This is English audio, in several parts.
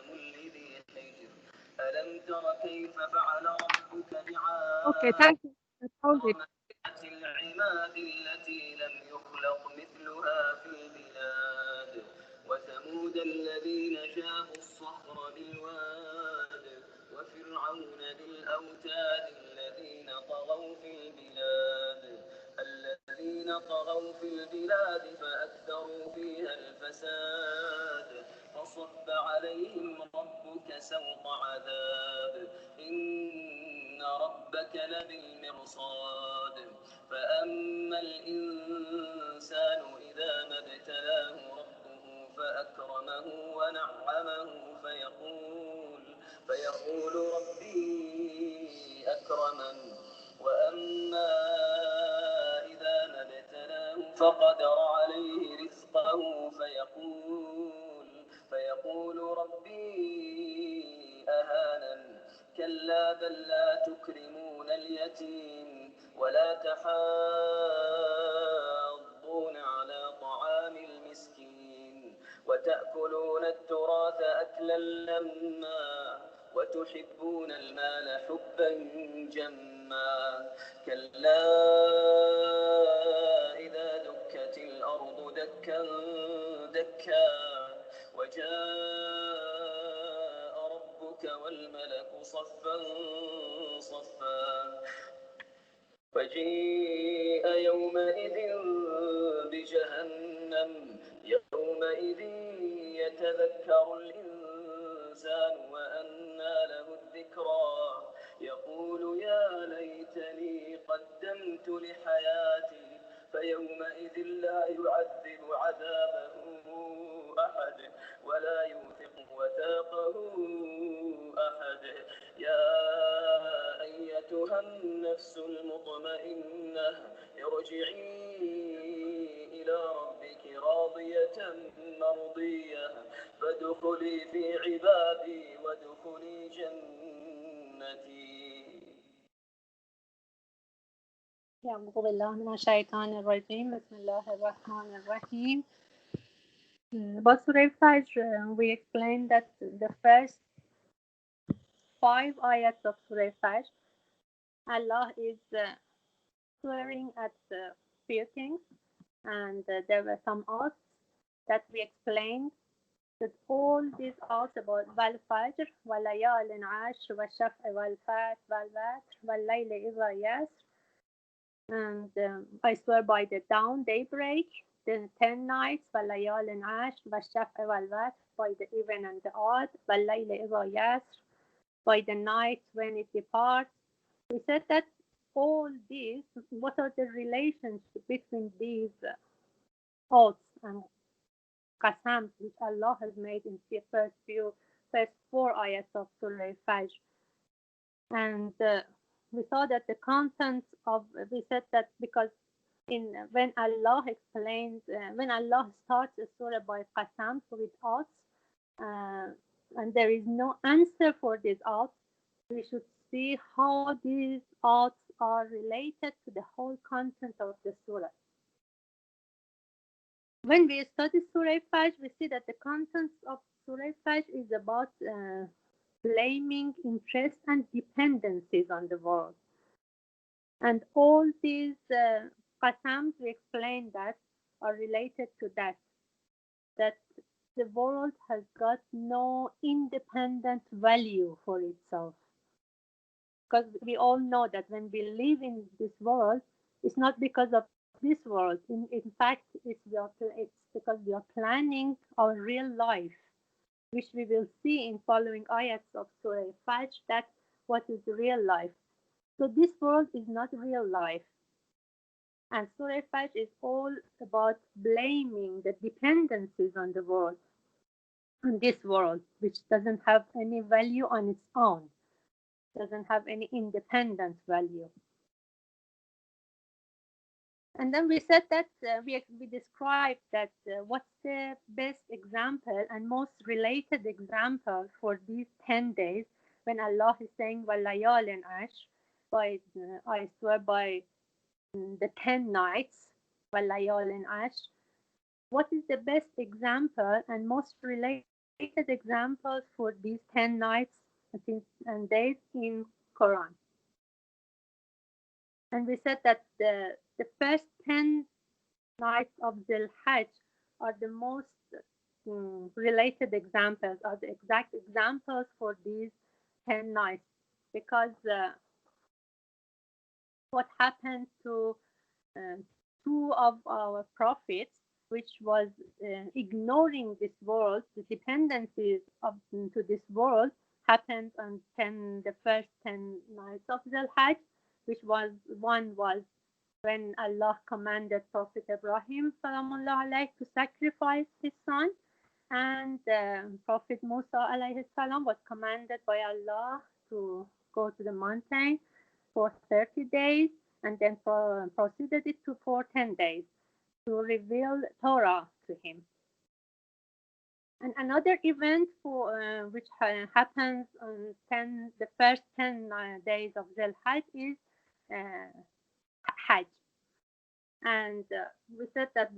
لذي حجر ألم تر كيف فعل ربك Okay, thank بعاد you. Hold it. العماد التي لم يخلق مثلها في البلاد وثمود الذين جابوا الصخر بالواد وفرعون ذي الأوتاد الذين طغوا في البلاد فأكثروا فيها الفساد فصب عليهم ربك سوط عذاب إن ربك لبالمرصاد فأما الإنسان إذا ما ابتلاه ربه فأكرمه ونعمه فيقول ربي أكرمن وأما إذا ما ابتلاه فقدر عليه رزقه فيقول ربي أهانن كلا بل لا تكرمون اليتيم ولا تحاضون على طعام المسكين وتأكلون التراث أكلا لما وتحبون المال حبا جما كلا إذا دكت الأرض دكا دكا وجاء ربك والملك صفا صفا وجيء يومئذ بجهنم يومئذ يتذكر الإنسان وأنى له الذكرى يقول يا ليتني قدمت لحياتي فيومئذ لا يعذب عذابه أحد ولا يوثق وثاقه أحد يا أيتها النفس المطمئنة ارجعي إلى ربك راضية مرضية فادخلي في عبادي وادخلي جنتي. أعوذ بالله من الشيطان الرجيم. بسم الله الرحمن الرحيم. About Surah Fajr, we explained that the first 5 ayats of Surah Fajr, Allah is swearing at few things, and there were some oaths that we explained. That all these oaths about Wal Fajr, Wal Layalin Ashr, Wal Shaf'i Wal Fat, Wal Watr, Wal Layli Idha Yasr, and I swear by the dawn, daybreak, the 10 nights, Walayalin Ashr, Washaf'i wal Watr, by the even and the odd, Walayli Idha Yasr, by the night when it departs. We said that all these, what are the relationship between these oaths and qasams which Allah has made in the first 4 ayats of Surah Fajr. And we saw that the contents of, we said that because when Allah explains, when Allah starts a surah by qasams with oaths, and there is no answer for these oaths, we should see how these oaths are related to the whole content of the surah. When we study Surah Fajr, we see that the contents of Surah Fajr is about blaming interests and dependencies on the world. And all these qasams, we explained that, are related to that the world has got no independent value for itself. Because we all know that when we live in this world, it's not because of this world. In fact, it's because we are planning our real life, which we will see in following ayats of Surah Fajr, that what is real life. So this world is not real life. And Surah Fajr is all about blaming the dependencies on the world, on this world, which doesn't have any value on its own, doesn't have any independent value. And then we said that we described that what's the best example and most related example for these 10 days when Allah is saying Walayalin Ash, by I swear by the 10 nights, Walayalin Ash. What is the best example and most related examples for these 10 nights and days in Quran. And we said that the first 10 nights of Dhul Hajj are the most related examples, are the exact examples for these 10 nights, because what happened to two of our prophets, which was ignoring this world, the dependencies to this world, happened on the first 10 nights of Dhul Hajj, which was one was when Allah commanded Prophet Ibrahim salamullah alayhi to sacrifice his son, and Prophet Musa alayhi salam was commanded by Allah to go to the mountain for 30 days and then proceeded it to for 10 days to reveal Torah to him. And another event which happens on the first 10 days of Dhul Hajj is Hajj. And we said that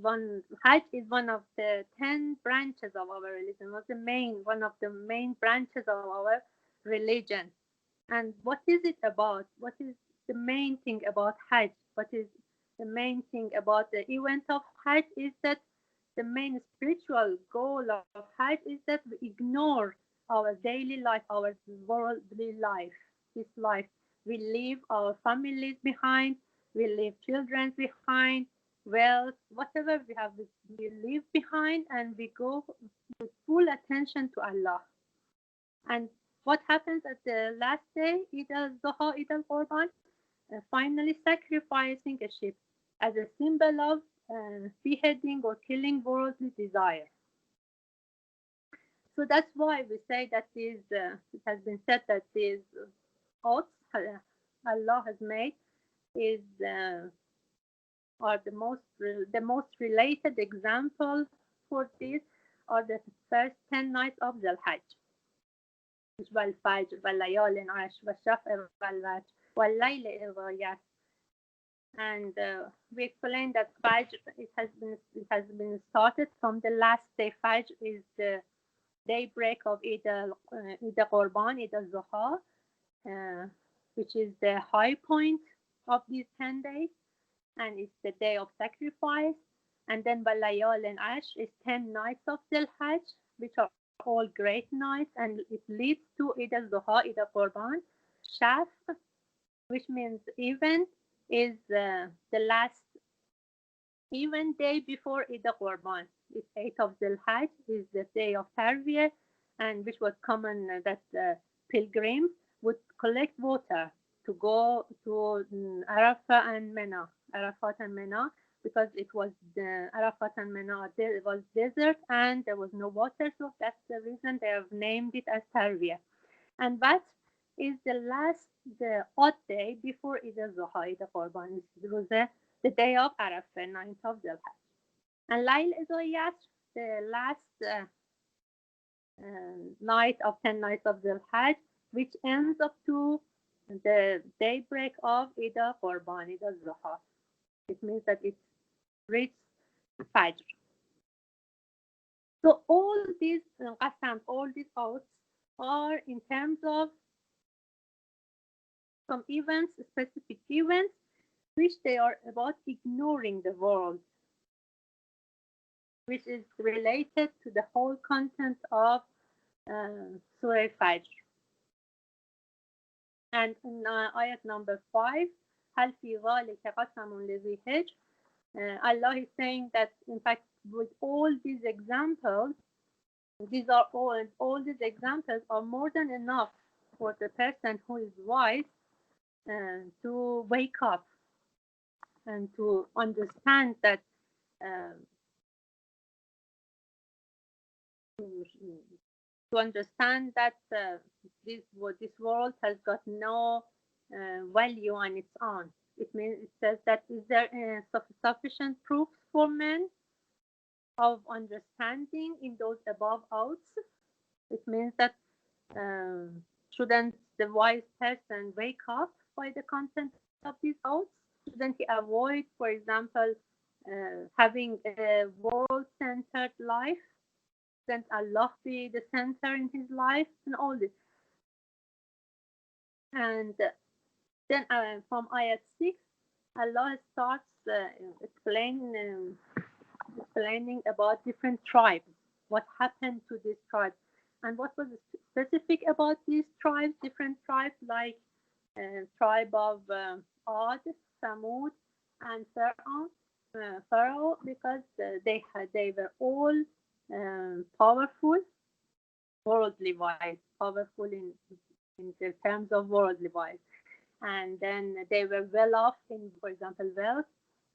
Hajj is one of the 10 branches of our religion, one of the main branches of our religion. And what is it about? What is the main thing about Hajj? What is the main thing about the event of Hajj is that the main spiritual goal of Hajj is that we ignore our daily life, our worldly life, this life. We leave our families behind, we leave children behind, wealth, whatever we have, we leave behind, and we go with full attention to Allah. And what happens at the last day, Eid al-Zuha, Eid al-Qurban, finally sacrificing a sheep as a symbol of beheading or killing worldly desire. So that's why we say that it has been said that these oaths Allah has made are the most related example for this are the first 10 nights of Dhul Hajj. والفجر والليال عشر والشفع والوتر والليل إذا يسر. And we explained that Fajr it has been started from the last day. Fajr is the daybreak of Eid al-Qurban, Eid al-Zuha, which is the high point of these 10 days, and it's the day of sacrifice. And then Balayal and Ash is 10 nights of Dhul Hajj, which are all great nights, and it leads to Eid al-Zuha, Eid al-Qurban. Shaf, which means even, is the last even day before Eid al-Qurban. It's 8th of Dhul Hajj, is the day of Tarwiyah, and which was common that pilgrims would collect water to go to Arafat and Mina, because it was Arafat and Mina it was desert and there was no water, so that's the reason they have named it as Tarwiyah. And that is the odd day before Eid al-Zuha, Eid al-Qurban. It was the day of Arafah, 9th of Dhul Hajj. And Layl Izoyat, the last night of 10 nights of Dhul Hajj, which ends up to the daybreak of Eid al-Qurban, Eid al-Zuha. It means that it reaches Fajr. So all these qasam, all these oaths are in terms of some events, specific events, which they are about ignoring the world, which is related to the whole content of Surah Fajr. And in ayat number 5, هل في ذلك قسم لذي حجر, Allah is saying that in fact with all these examples, all these examples are more than enough for the person who is wise to wake up and to understand that this world has got no value on its own. It says that is there sufficient proofs for men of understanding in those above oaths? It means that shouldn't the wise person wake up by the content of these oaths? Shouldn't he avoid, for example, having a world-centered life Then Allah be the center in his life and all this. And then from ayat 6, Allah starts explaining about different tribes, what happened to these tribes, and what was specific about these tribes, different tribes like tribe of Ad, Samud, and Pharaoh, because they were all powerful, worldly wise, powerful in the terms of worldly wise, and then they were well off in, for example, wealth.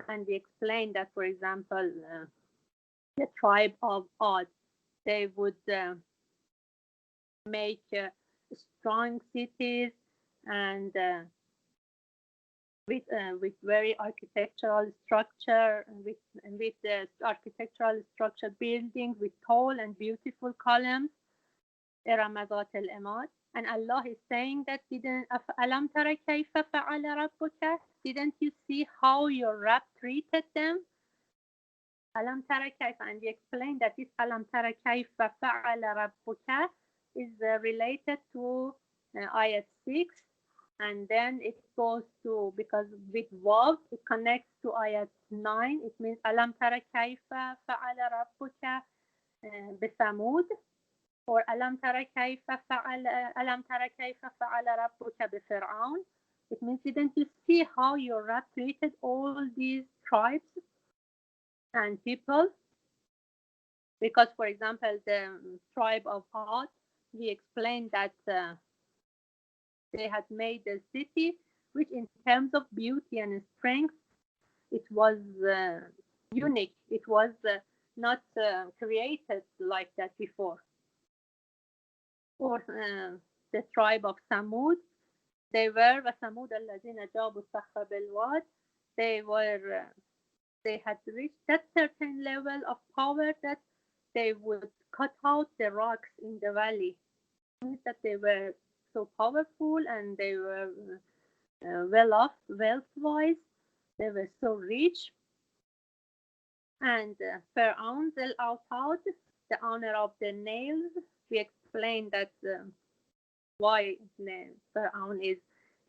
And we explained that, for example, the tribe of Ad, they would make strong cities and with very architectural structure, with architectural structure buildings with tall and beautiful columns, إرم ذات العماد. And Allah is saying that ألم تر كيف فعل ربك? Didn't you see how your Rabb treated them? ألم تر كيف, and we explained that this ألم تر كيف فعل ربك is related to ayat 6, and then it goes to, because with Wav it connects to ayat 9. It means ألم تر كيف فعل ربك بثمود, or ألم تر كيف فعل ربك بفرعون. It means, didn't you see how your Rabb treated all these tribes and people? Because, for example, the tribe of Ad, we explained that they had made a city which, in terms of beauty and strength, it was unique. It was not created like that before. Or the tribe of Samud, they were وَثَمُودَ الَّذِينَ جَابُوا الصَّخْرَ بِالْوَادِ. They had reached that certain level of power that they would cut out the rocks in the valley. It means that they were so powerful and they were well off, wealth-wise. They were so rich. And Pharaoh al-Autad, the owner of the nails, we explained that why Pharaoh is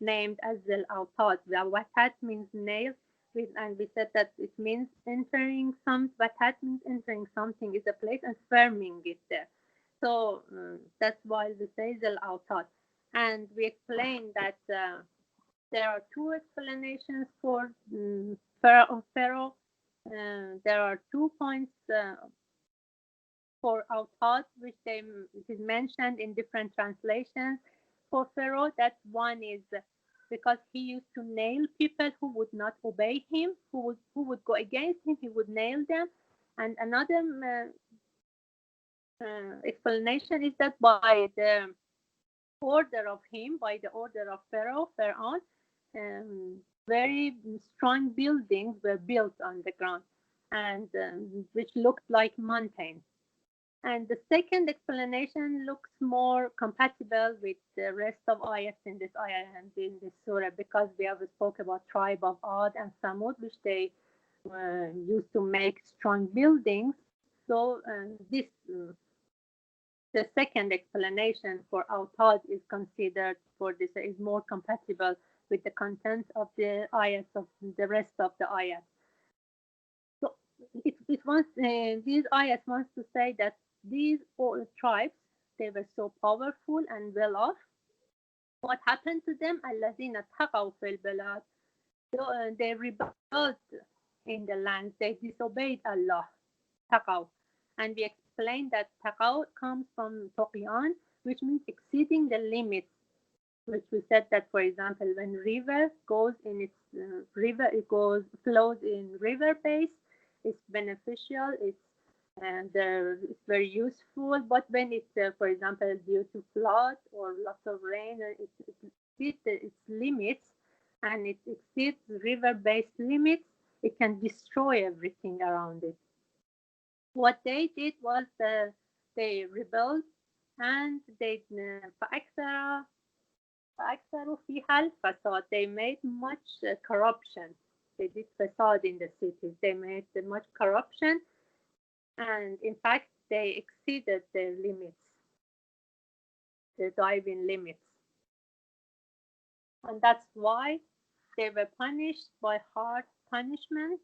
named as al-Autad. Watat means nail, and we said that it means entering some. Watat means entering something is a place and firming it there. So that's why we say al-Autad. And we explained that there are two explanations for Pharaoh. There are 2 points for Autad, which it is mentioned in different translations for Pharaoh. That one is because he used to nail people who would not obey him, who would go against him, he would nail them. And another explanation is that by the order of him, by the order of Pharaoh, very strong buildings were built on the ground, and which looked like mountains. And the second explanation looks more compatible with the rest of ayats in this ayah and in this surah, because we have spoke about tribe of Ad and Samud, which they used to make strong buildings. So the second explanation for Autad is considered for this is more compatible with the content of the ayats of the rest of the ayats. So it wants these ayats wants to say that these tribes, they were so powerful and well off. What happened to them? الذين تقوا في البلاد. So they rebelled in the land. They disobeyed Allah. Taqaw. And we explained that taqaw comes from tuqyan, which means exceeding the limits. Which we said that, for example, when river goes in its flows in river base, it's beneficial. It's very useful. But when it's, for example, due to flood or lots of rain, it exceeds its limits, and it exceeds river-based limits, it can destroy everything around it. What they did was they rebelled, and they فأكثروا فيها الفساد. They made much corruption. They did fasad in the cities. They made much corruption, and in fact, they exceeded their limits, their diving limits. And that's why they were punished by hard punishment.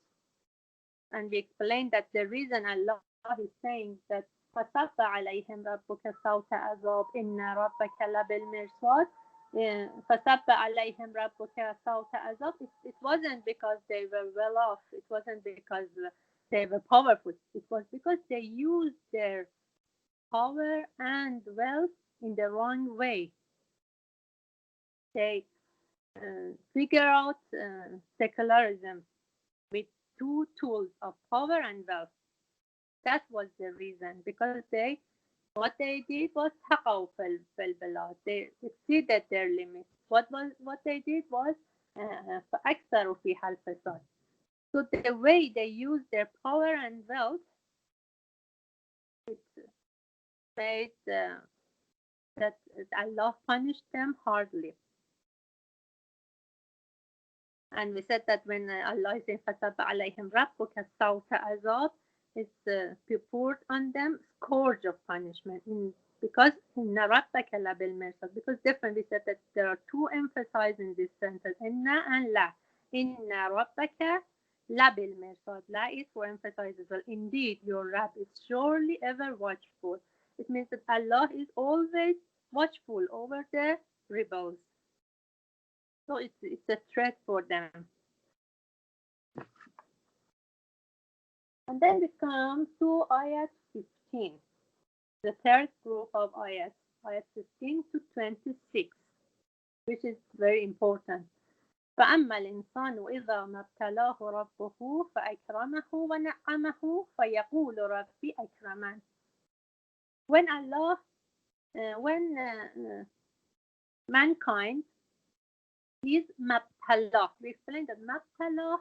And we explained that the reason Allah is saying that فَصَبَّ عَلَيْهِمْ رَبُّكَ صَوْتَ عَذَابٍ إِنَّ رَبَّكَ لَبِالْمِرْصَادِ فَصَبَّ عَلَيْهِمْ رَبُّكَ صَوْتَ عَذَابٍ. It wasn't because they were well off. It wasn't because they were powerful. It was because they used their power and wealth in the wrong way. They figure out secularism with two tools of power and wealth. That was the reason, because what they did was تقوا في البلاد. They exceeded their limits. What they did was فأكثروا فيها الفساد. So the way they used their power and wealth, it made that Allah punished them hardly. And we said that when Allah is saying فَصَبَّ عَلَيْهِمْ رَبُّكَ صَوْتَ عَذَابٍ, it's poured on them scourge of punishment. Because إِنَّ رَبَّكَ لَبِالْمِرْصَادِ, because different, we said that there are two emphasized in this sentence, إِنَّ and لَا. إِنَّ رَبَّكَ لَبِالْمِرْصَادِ. La is for emphasize as well. Indeed, your Rabb is surely ever watchful. It means that Allah is always watchful over the rebels. So it's a threat for them. And then we come to ayat 15, the third group of ayat 15 to 26, which is very important. فأما الإنسان إذا ما ابتلاه ربه فأكرمه ونعمه فيقول ربي أكرمن. When Allah, mankind is mabtala, we explained that mabtala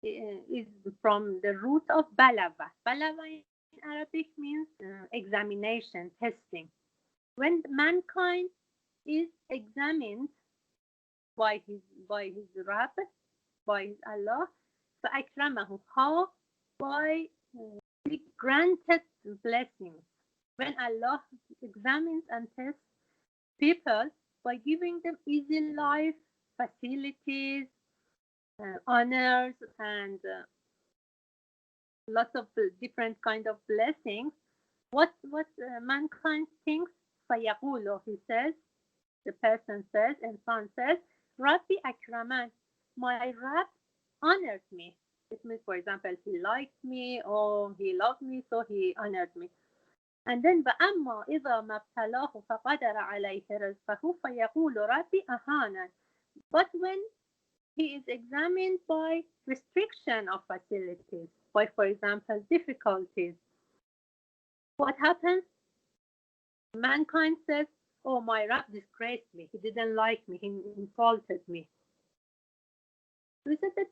is from the root of balava. Balava in Arabic means examination, testing. When mankind is examined by his Rabb, by his Allah, فَأَكْرَمَهُ, how? By the granted blessings. When Allah examines and tests people by giving them easy life, facilities, honors, and lots of different kind of blessings, what mankind thinks, فَيَقُولُ, he says, the person says, and son says, Rabbi Akraman, my Rabb honored me. It means, for example, he liked me or he loved me, so he honored me. And then فَأَمَّا إِذَا مَا ابْتَلَاهُ فَقَدَرَ عَلَيْهِ رِزْقَهُ فَيَقُولُ رَبِّ أَهَانَنِ. But when he is examined by restriction of facilities, by, for example, difficulties, what happens? Mankind says, oh, my Rabb disgraced me. He didn't like me. He insulted me. We said that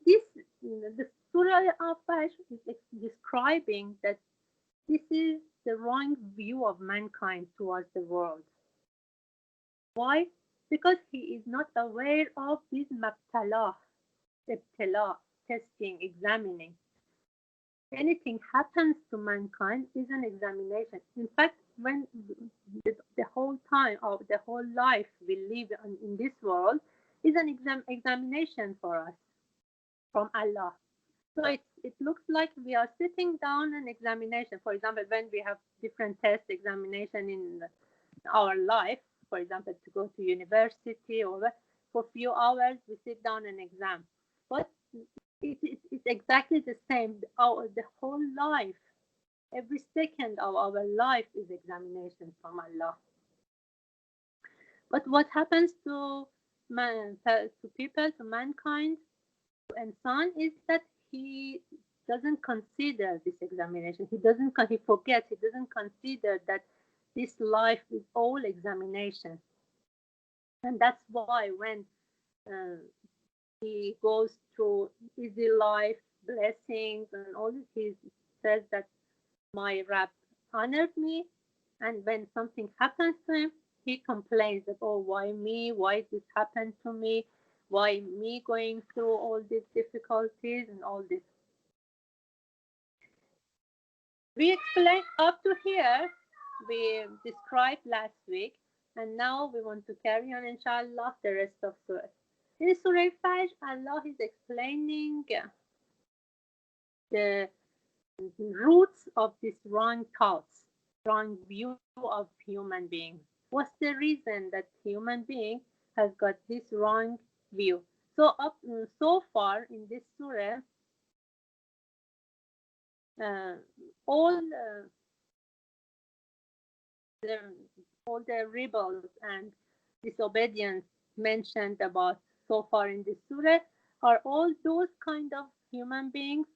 the Surah Al-Fajr is describing that this is the wrong view of mankind towards the world. Why? Because he is not aware of this mabtala, ibtila, testing, examining. Anything happens to mankind is an examination. In fact, when the whole time of the whole life we live in this world is an examination for us from Allah. So it looks like we are sitting down an examination. For example, when we have different test examination in our life, for example, to go to university or for a few hours, we sit down an exam. But it's exactly the same. The whole life, every second of our life is examination from Allah. But what happens to people, to mankind, and son, is that he doesn't consider this examination. He forgets. He doesn't consider that this life is all examination. And that's why when he goes through easy life, blessings, and all this, he says that my Rabb honored me. And when something happens to him, he complains that, oh, why me? Why this happened to me? Why me going through all these difficulties and all this? We explained up to here, we described last week, and now we want to carry on, inshallah, the rest of Surah. In Surah Fajr, Allah is explaining the roots of these wrong thoughts, wrong view of human beings. What's the reason that human being has got this wrong view? So far in this surah, uh, all the all the rebels and disobedience mentioned about so far in this surah are all those kind of human beings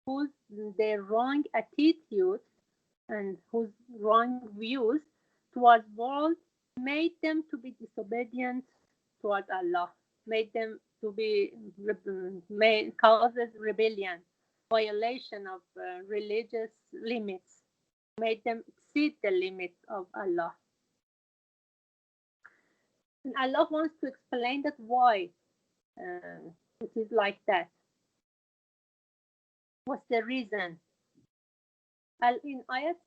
whose their wrong attitude and whose wrong views towards world made them to be disobedient towards Allah, made them to be made, causes rebellion, violation of religious limits, made them exceed the limits of Allah. And Allah wants to explain that why it is like that. What's the reason? In ayat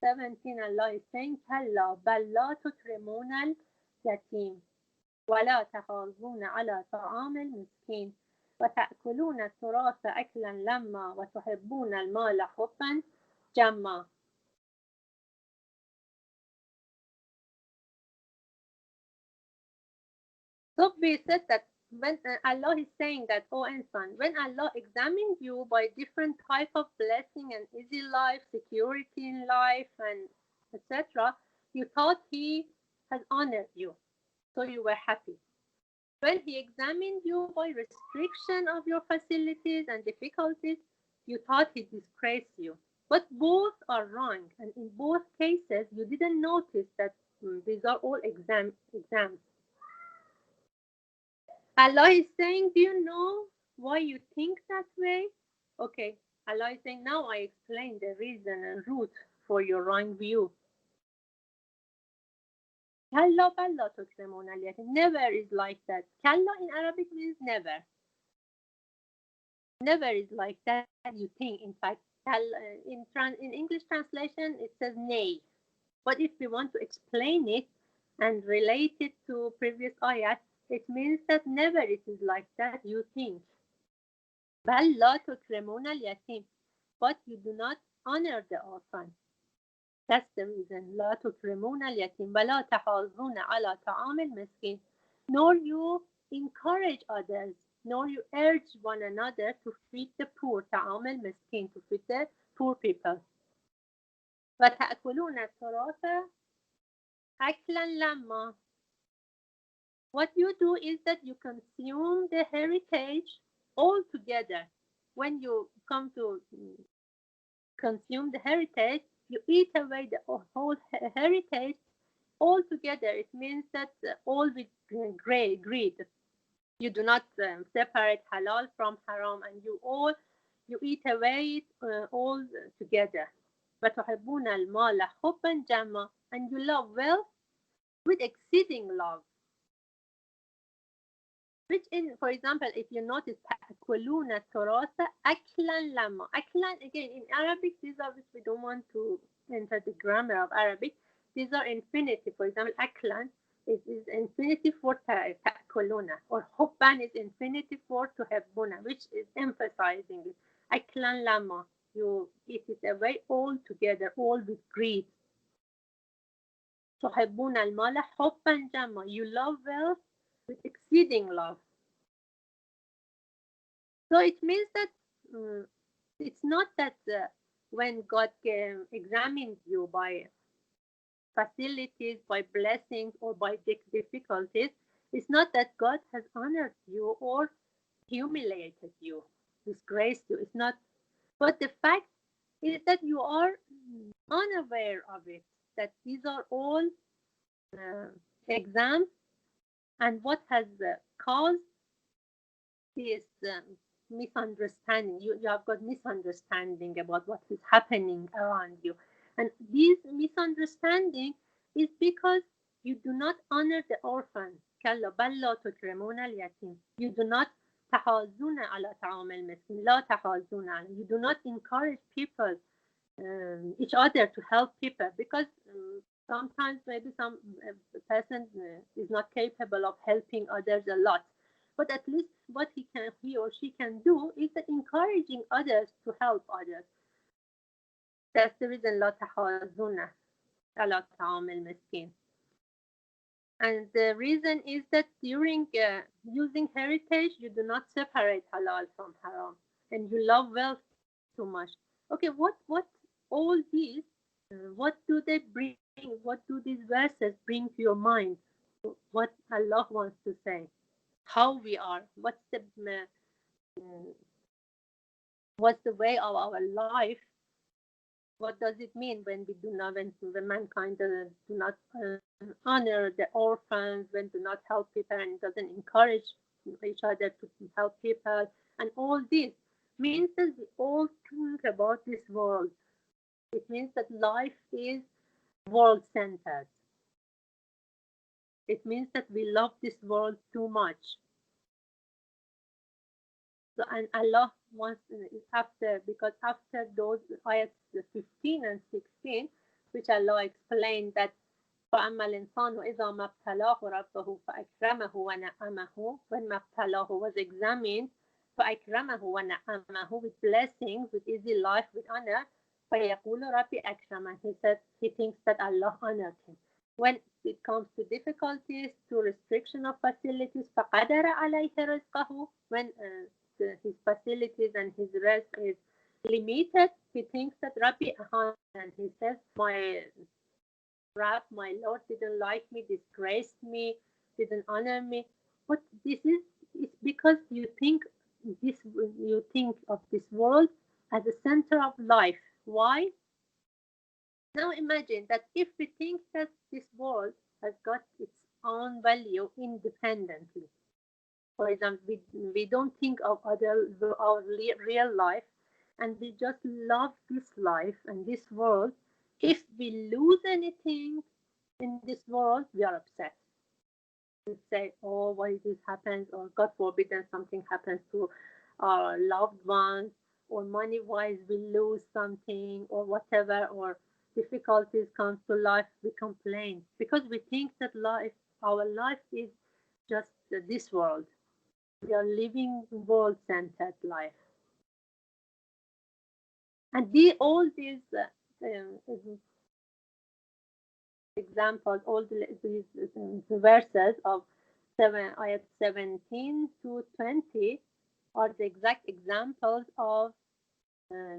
17, Allah is saying, كلا بل لا تكرمون اليتيم ولا تحاضون على طعام المسكين وتأكلون التراث أكلا لما وتحبون المال حبا جما. So we said that when Allah is saying that, oh insan, when Allah examined you by different type of blessing and easy life, security in life, and etc., you thought He has honored you, so you were happy. When He examined you by restriction of your facilities and difficulties, you thought He disgraced you. But both are wrong, and in both cases, you didn't notice that these are all exams. Allah is saying, do you know why you think that way? Okay, Allah is saying, now I explain the reason and root for your wrong view. Kalla balla tukremun al-yatim. Never is like that. Kalla in Arabic means never. Never is like that, you think. In fact, in English translation, it says nay. But if we want to explain it and relate it to previous ayat, it means that never it is like that, you think. بل لا تكرمون اليتيم. But you do not honor the orphan. That's the reason. لا تكرمون اليتيم ولا تحاضون على طعام المسكين. Nor you encourage others, nor you urge one another to feed the poor. طعام المسكين, to feed the poor people. وتأكلون التراث أكلا لما. What you do is that you consume the heritage all together. When you come to consume the heritage, you eat away the whole heritage all together. It means that all with greed. You do not separate halal from haram, and you eat away it all together. وتحبون المال حبا جما, and you love wealth with exceeding love. Which in, for example, if you notice, تأكلون التراث أكلا لما. أكلا, again, in Arabic, these are, which we don't want to enter the grammar of Arabic. These are infinitive. For example, أكلا is infinitive for تأكلون, or حبا is infinitive for تحبون, which is emphasizing it. أكلا لما, you eat it away all together, all with greed. تحبون المال حبا جما, you love wealth with exceeding love. So it means that it's not that when God examines you by facilities, by blessings, or by difficulties, it's not that God has honored you or humiliated you, disgraced you. It's not. But the fact is that you are unaware of it, that these are all exams, and what has caused this misunderstanding. You have got misunderstanding about what is happening around you. And this misunderstanding is because you do not honor the orphan. كلا بل لا تكرمون اليتيم. You do not تحاضون على طعام المسكين. لا تحاضون على. You do not encourage people each other to help people, because sometimes maybe some person is not capable of helping others a lot, but at least what he or she can do is that encouraging others to help others. That's the reason لا تحاضون على طعام المسكين. And the reason is that during using heritage, you do not separate halal from haram, and you love wealth too much. Okay, what all these, what do they bring? What do these verses bring to your mind? What Allah wants to say? How we are? What's the way of our life? What does it mean when we do not, when the mankind do not honor the orphans, when do not help people and doesn't encourage each other to help people, and all this means that we all think about this world. It means that life is world-centered. It means that we love this world too much. So, and Allah wants because after those ayats 15 and 16, which Allah explained that فأما الإنسان إذا ما ابتلاه ربه فأكرمه ونعمه, when ما ابتلاه was examined, فأكرمه ونعمه, with blessings, with easy life, with honor, فيقول ربي أكرمن, he said he thinks that Allah honored him. When it comes to difficulties, to restriction of facilities, فقدر عليه رزقه, when his facilities and his rest is limited, he thinks that Rabbi Ahan, and he says, my Lord didn't like me, disgraced me, didn't honor me. But this is, it's because you think of this world as the center of life. Why? Now imagine that if we think that this world has got its own value independently. For example, we don't think of our real life, and we just love this life and this world. If we lose anything in this world, we are upset. We say, oh, why this happens, or God forbid that something happens to our loved ones, or money-wise we lose something, or whatever, or difficulties comes to life, we complain because we think that our life is just this world. We are living world-centered life. And all these examples, all these verses of ayat 17 to 20 are the exact examples of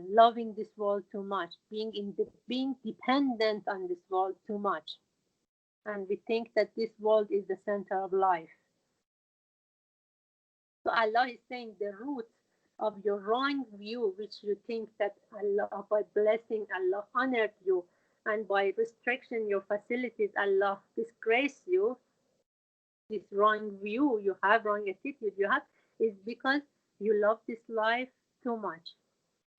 loving this world too much, being dependent on this world too much. And we think that this world is the center of life. So Allah is saying the root of your wrong view, which you think that Allah, by blessing, Allah honored you, and by restriction your facilities, Allah disgrace you. This wrong view you have, wrong attitude you have, is because you love this life too much.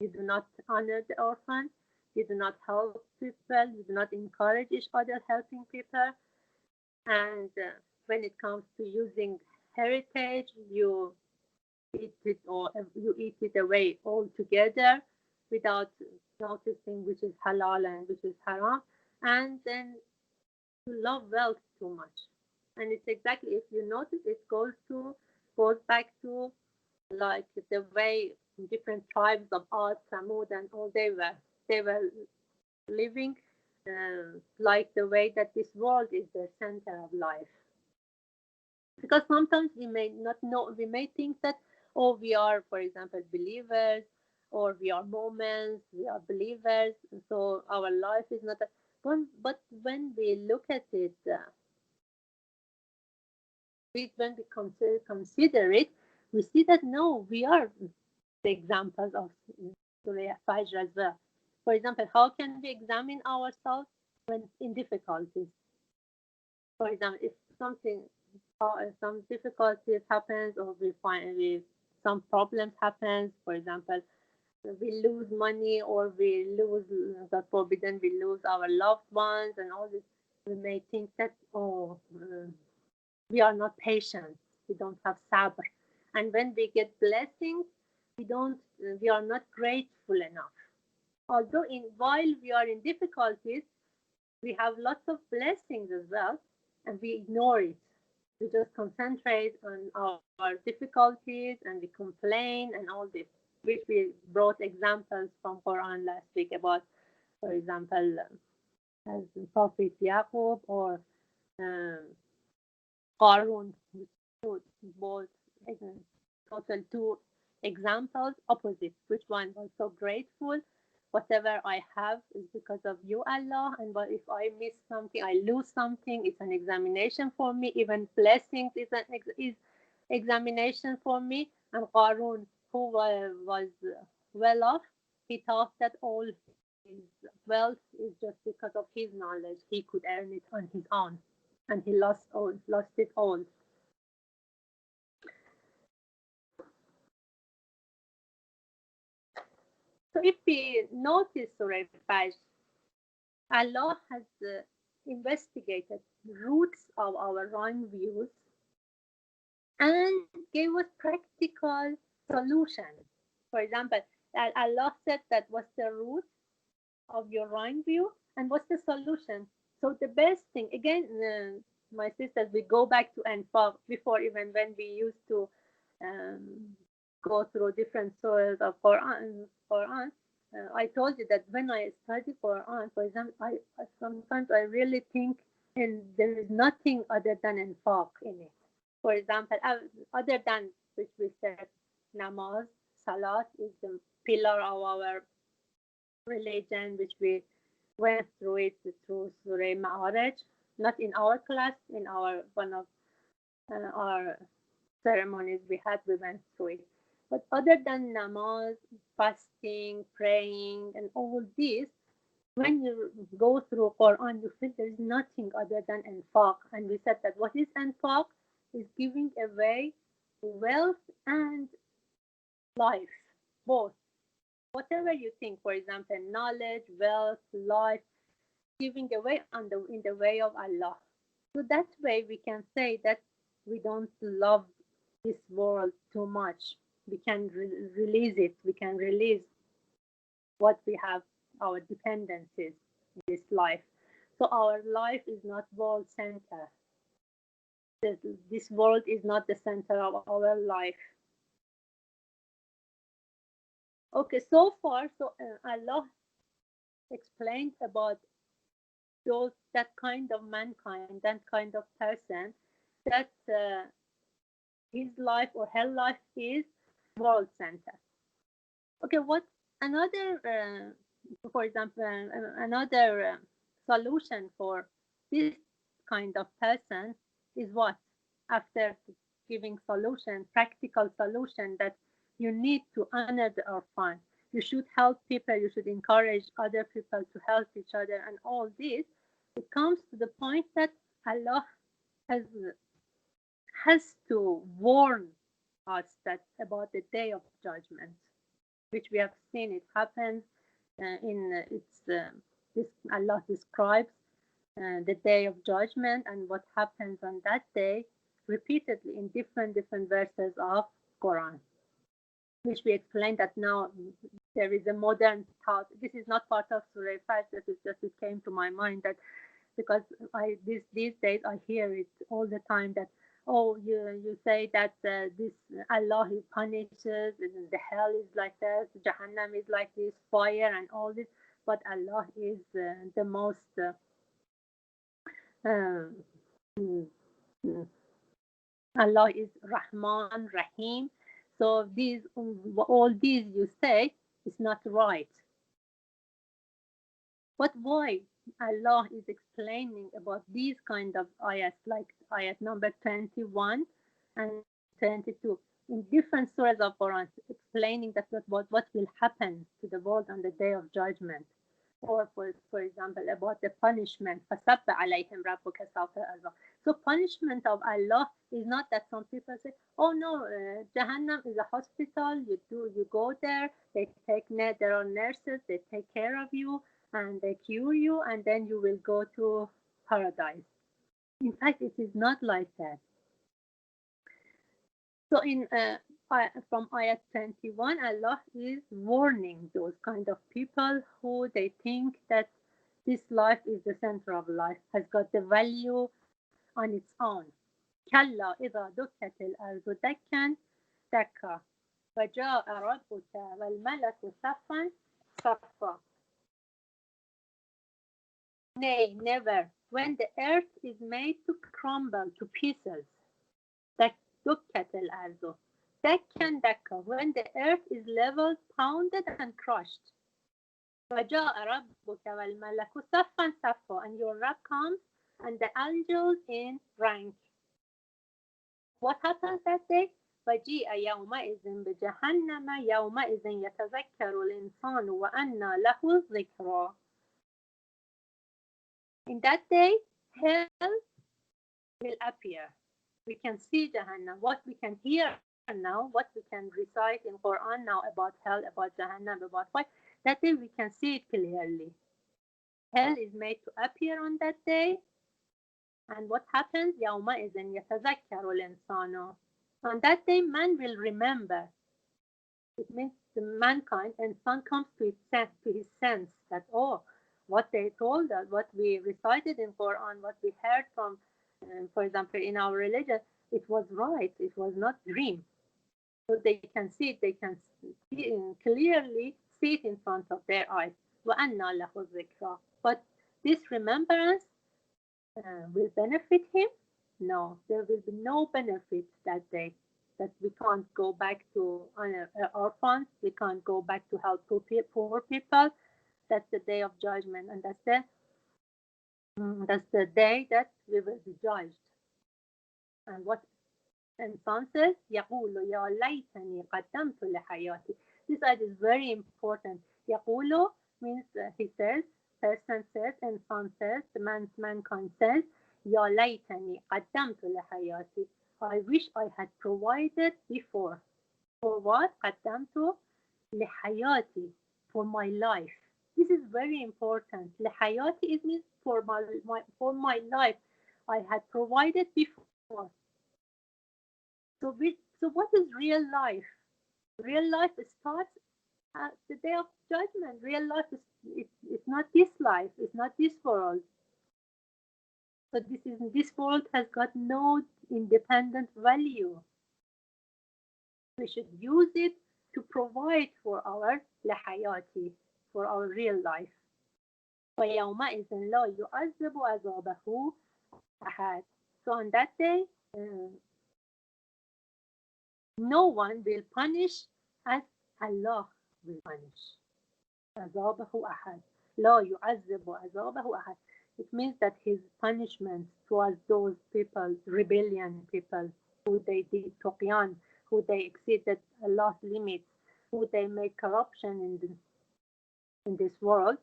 You do not honor the orphan. You do not help people. You do not encourage each other helping people. And when it comes to using heritage, you eat it away altogether without noticing which is halal and which is haram. And then you love wealth too much. And it's exactly, if you notice, it goes back to like the way different tribes of Ad, Samud, and all they were living like the way that this world is the center of life. Because sometimes we may not know, we may think that, oh, we are, for example, believers, or we are Mormons, we are believers, and so our life is not. But when we look at it, when we consider it, we see that no, we are the examples of Surah Fajr as well. For example, how can we examine ourselves when in difficulties? For example, if some difficulties happens, or some problems happens, for example, we lose money, or we lose, God forbidden, we lose our loved ones and all this, we may think that, we are not patient, we don't have sabr. And when we get blessings, we are not grateful enough. Although while we are in difficulties, we have lots of blessings as well, and we ignore it. We just concentrate on our difficulties and we complain and all this, which we brought examples from Quran last week about, for example, as Prophet Yaqub or um, Qarun, both total two examples opposite. Which one was so grateful? Whatever I have is because of you, Allah. And but if I miss something, I lose something. It's an examination for me. Even blessings is examination for me. And Qarun, who was well off, he thought that all his wealth is just because of his knowledge. He could earn it on his own, and he lost it all. So if we notice Surah Al-Fajr, Allah has investigated roots of our wrong views and gave us practical solutions. For example, Allah said that what's the root of your wrong view and what's the solution. So the best thing, again, my sisters, we go back to Anfal before, even when we used to um, go through different surahs of Quran. I told you that when I study Quran, for example, I sometimes I really think, and there is nothing other than infaq in it. For example, other than which we said, namaz, salat is the pillar of our religion, which we went through it through Surah Ma'arij, not in our class, in our one of our ceremonies we went through it. But other than namaz, fasting, praying, and all this, when you go through Quran, you feel there is nothing other than infaq. And we said that what is infaq is giving away wealth and life, both. Whatever you think, for example, knowledge, wealth, life, giving away in the way of Allah. So that way we can say that we don't love this world too much. We can release it. We can release what we have, our dependencies in this life. So our life is not world center. This world is not the center of our life. Okay, so far, Allah explained about that kind of mankind, that kind of person, that his life or her life is world center. Okay, what another, for example, another solution for this kind of person is what? After giving solution, practical solution, that you need to honor the orphan. You should help people. You should encourage other people to help each other, and all this. It comes to the point that Allah has has to warn us that about the day of judgment, which we have seen it happens in its this Allah describes the day of judgment and what happens on that day repeatedly in different verses of Quran, which we explained that now there is a modern thought. This is not part of Surah Fajr. That is just, it came to my mind that because these days I hear it all the time that, oh, you say that this Allah, he punishes, and the hell is like that, Jahannam is like this, fire and all this, but Allah is the most um, mm, mm, Allah is Rahman Rahim. So these all these you say is not right. But why Allah is explaining about these kind of ayat, like ayat number 21 and 22, in different surahs of Quran, explaining that what will happen to the world on the day of judgment. Or for example, about the punishment. فَسَبَّ عَلَيْهِمْ رَبُّكَ سَوْطَ الْعَذَابِ. So punishment of Allah is not that some people say, oh no, Jahannam is a hospital. You go there. There are nurses. They take care of you and they cure you, and then you will go to paradise. In fact, it is not like that. So in from ayat 21, Allah is warning those kind of people who they think that this life is the center of life, has got the value on its own. كلا إذا دكت الأرض دكا دكا وجاء ربك والملك صفا صفا. Nay, never. When the earth is made to crumble to pieces, دكت الأرض دكا دكا. When the earth is leveled, pounded, and crushed. وجاء ربك والملك صفا صفا. And your Rabb comes and the angels in rank. What happens that day? وجيء يومئذ بجهنم يومئذ يتذكر الإنسان وأنى له الذكرى. In that day, hell will appear. We can see Jahannam. What we can hear now, what we can recite in Quran now about hell, about Jahannam, about what, that day we can see it clearly. Hell is made to appear on that day. And what happens? يومئذ يتذكر الإنسان. On that day, man will remember. It means the mankind and son comes to his sense that, oh, what they told us, what we recited in Quran, what we heard from, for example, in our religion, it was right. It was not dream. So they can see it. They can clearly see it in front of their eyes. وَأَنَّى لَهُ الذِّكْرَى. But this remembrance will benefit him? No, there will be no benefit that day. That we can't go back to orphans, we can't go back to help poor people. That's the day of judgment, and that's the day that we will be judged. And what insan says, يقول يا ليتني قدمت لحياتي. This ayat is very important. يقول means he says, person says, insan says, mankind says, يا ليتني قدمت لحياتي. I wish I had provided before. For what? قدمت لحياتي. For my life. This is very important. لحياتي, it means for my life. I had provided before. So what is real life? Real life starts at the day of judgment. Real life it's not this life. It's not this world. So this world has got no independent value. We should use it to provide for our لحياتي, for our real life. ويومئذ لا يعذب عذابه أحد. So on that day, no one will punish as Allah will punish. عذابه أحد. لا يعذب عذابه أحد. It means that his punishment towards those people, rebellion people, who they did طغيان, who they exceeded Allah's limits, who they made corruption in this world,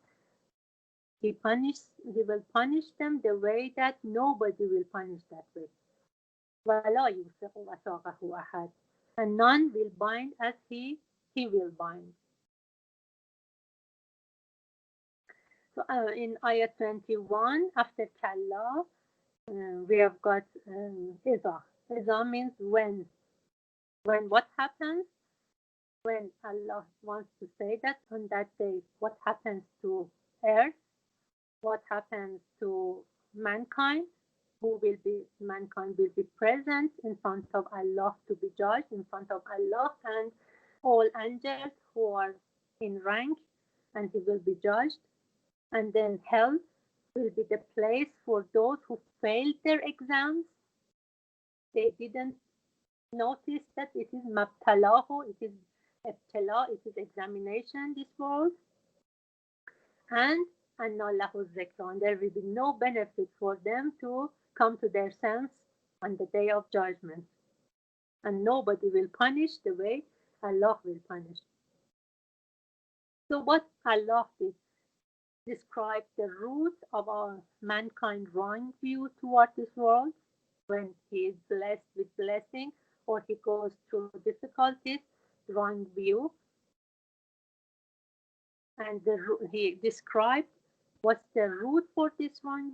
he will punish them the way that nobody will punish that way. ولا يوثق وثاقه أحد. And none will bind as he will bind. So in ayat 21, after Kalla, we have got Iza. Iza means when. When what happens? When Allah wants to say that on that day, what happens to earth? What happens to mankind? Mankind will be present in front of Allah to be judged, in front of Allah and all angels who are in rank, and he will be judged. And then hell will be the place for those who failed their exams. They didn't notice that it is mabtalahu, it is ibtila, it is examination, this world. And lahu zikra, there will be no benefit for them to come to their sense on the day of judgment. And nobody will punish the way Allah will punish. So what Allah did, describe the root of our mankind wrong view toward this world when he is blessed with blessing or he goes through difficulties, wrong view. And he described what's the root for this wrong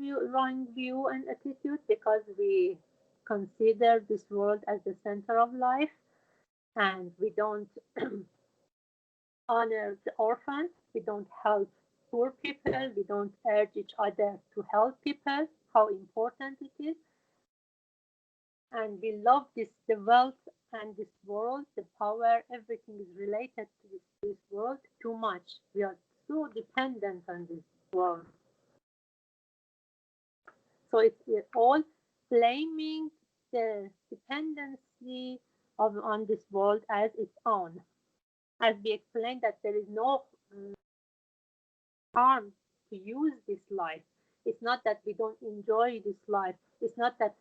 view and attitude, because we consider this world as the center of life and we don't honor the orphans, we don't help poor people, we don't urge each other to help people, how important it is. And we love the wealth and this world, the power, everything is related to this world too much. We are so dependent on this world. So it's all blaming the dependency on this world as its own. As we explained that there is no harm to use this life. It's not that we don't enjoy this life. It's not that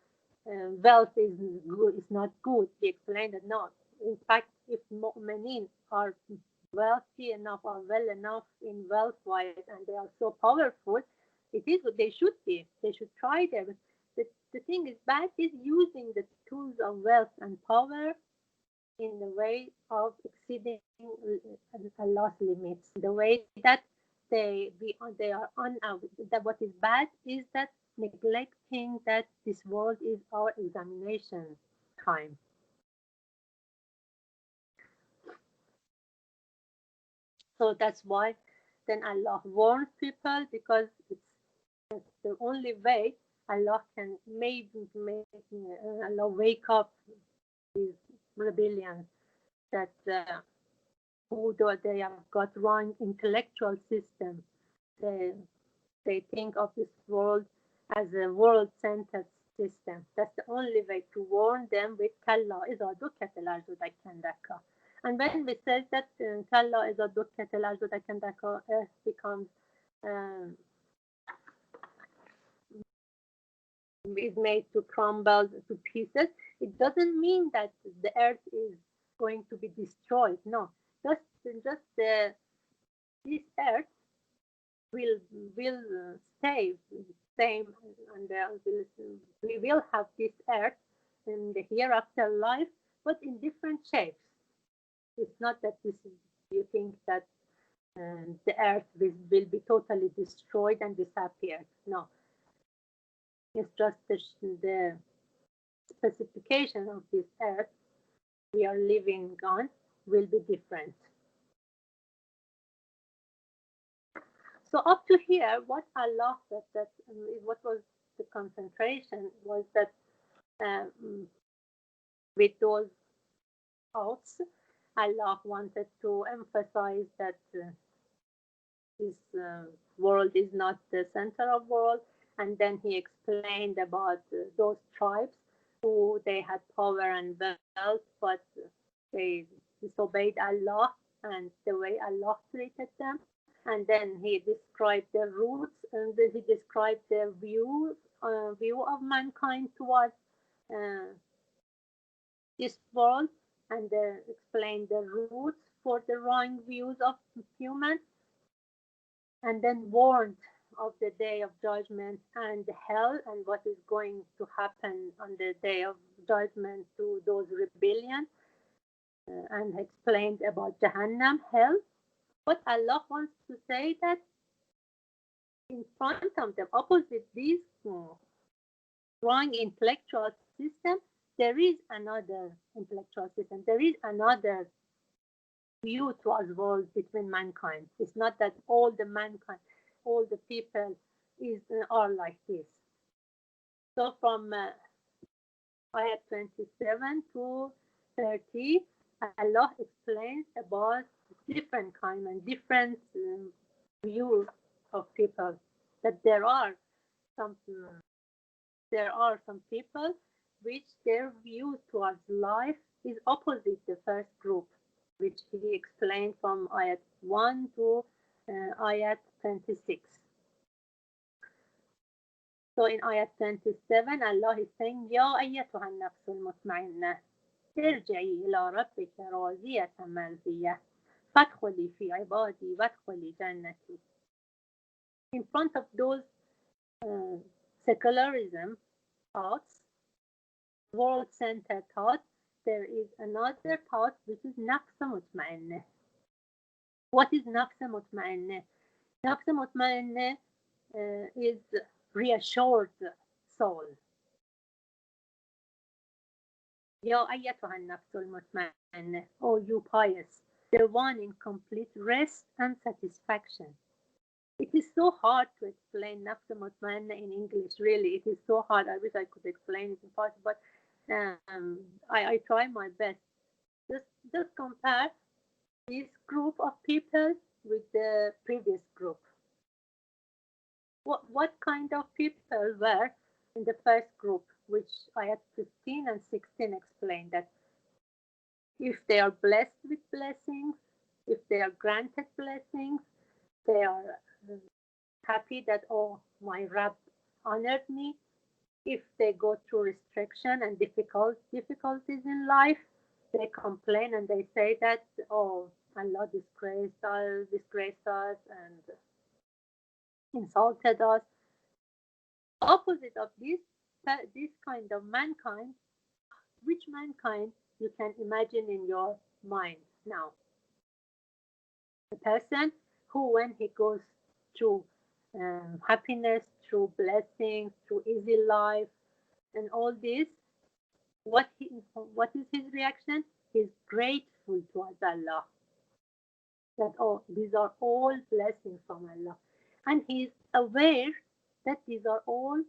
wealth is good. It's not good. We explained that no. In fact, if mu'minin are wealthy enough or well enough in wealth-wise and they are so powerful, it is what they should be. They should try their. The thing is, bad is using the tools of wealth and power in the way of exceeding Allah's limits. The way that they are that what is bad is that neglecting that this world is our examination time. So that's why then Allah warns people, because it's the only way Allah can maybe make Allah wake up these rebellions that who they have got wrong intellectual system. They think of this world as a world-centered system. That's the only way to warn them with Kalla إذا دكت الأرض دكا دكا. And when we say that Kalla إذا دكت الأرض دكا دكا, earth becomes is made to crumble to pieces, it doesn't mean that the earth is going to be destroyed. No, just this earth will stay same, and we will have this earth in the hereafter life, but in different shapes. It's not that you think that the earth will be totally destroyed and disappear. No, it's just the specification of this earth we are living on will be different. So up to here, what Allah said, that what was the concentration was that with those thoughts, Allah wanted to emphasize that this world is not the center of the world, and then he explained about those tribes who they had power and wealth, but they disobeyed Allah and the way Allah treated them. And then he described their roots, and then he described their view of mankind towards this world, and explained the roots for the wrong views of humans, and then warned of the day of judgment and hell and what is going to happen on the day of judgment to those rebellions, and explained about Jahannam, hell. But Allah wants to say that in front of them, opposite this wrong intellectual system, there is another intellectual system. There is another view towards world between mankind. It's not that all the mankind, all the people are like this. So from ayat 27 to 30, Allah explains about different kind and different views of people. That there are some people which their view towards life is opposite the first group, which he explained from ayat 1 to ayat 26. So in ayat 27, Allah is saying, يا أيتها النفس المطمئنة ارجعي إلى ربك راضية مرضية فادخلي في عبادي وادخلي جنتي. In front of those secularism thoughts, world-centered thoughts, there is another thought which is nafs mutma'inna. What is nafs mutma'inna? Nafs mutma'inna is reassured soul. يا أيتها النفس المطمئنة, O you pious, the one in complete rest and satisfaction. It is so hard to explain nafs mutmainna in English. Really, it is so hard. I wish I could explain it in part, but I try my best. Just compare this group of people with the previous group. What kind of people were in the first group, which ayat 15 and 16 explain that if they are blessed with blessings, if they are granted blessings, they are happy that, oh, my Rab honored me. If they go through restriction and difficulties in life, they complain and they say that, oh, Allah disgraced us and insulted us. Opposite of this kind of mankind, which mankind you can imagine in your mind now? The person who, when he goes through happiness, through blessings, through easy life, and all this, what is his reaction? He's grateful towards Allah. That, oh, these are all blessings from Allah. And he's aware that these are all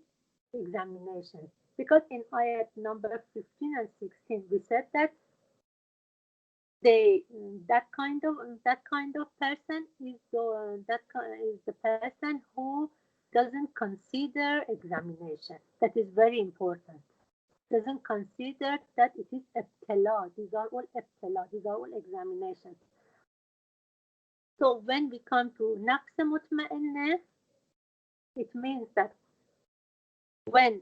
examinations. Because in ayat number 15 and 16, we said that that kind of person is the person who doesn't consider examination. That is very important. Doesn't consider that it is ibtila. These are all ibtila. These are all examinations. So when we come to nafs mutma'inna, it means that when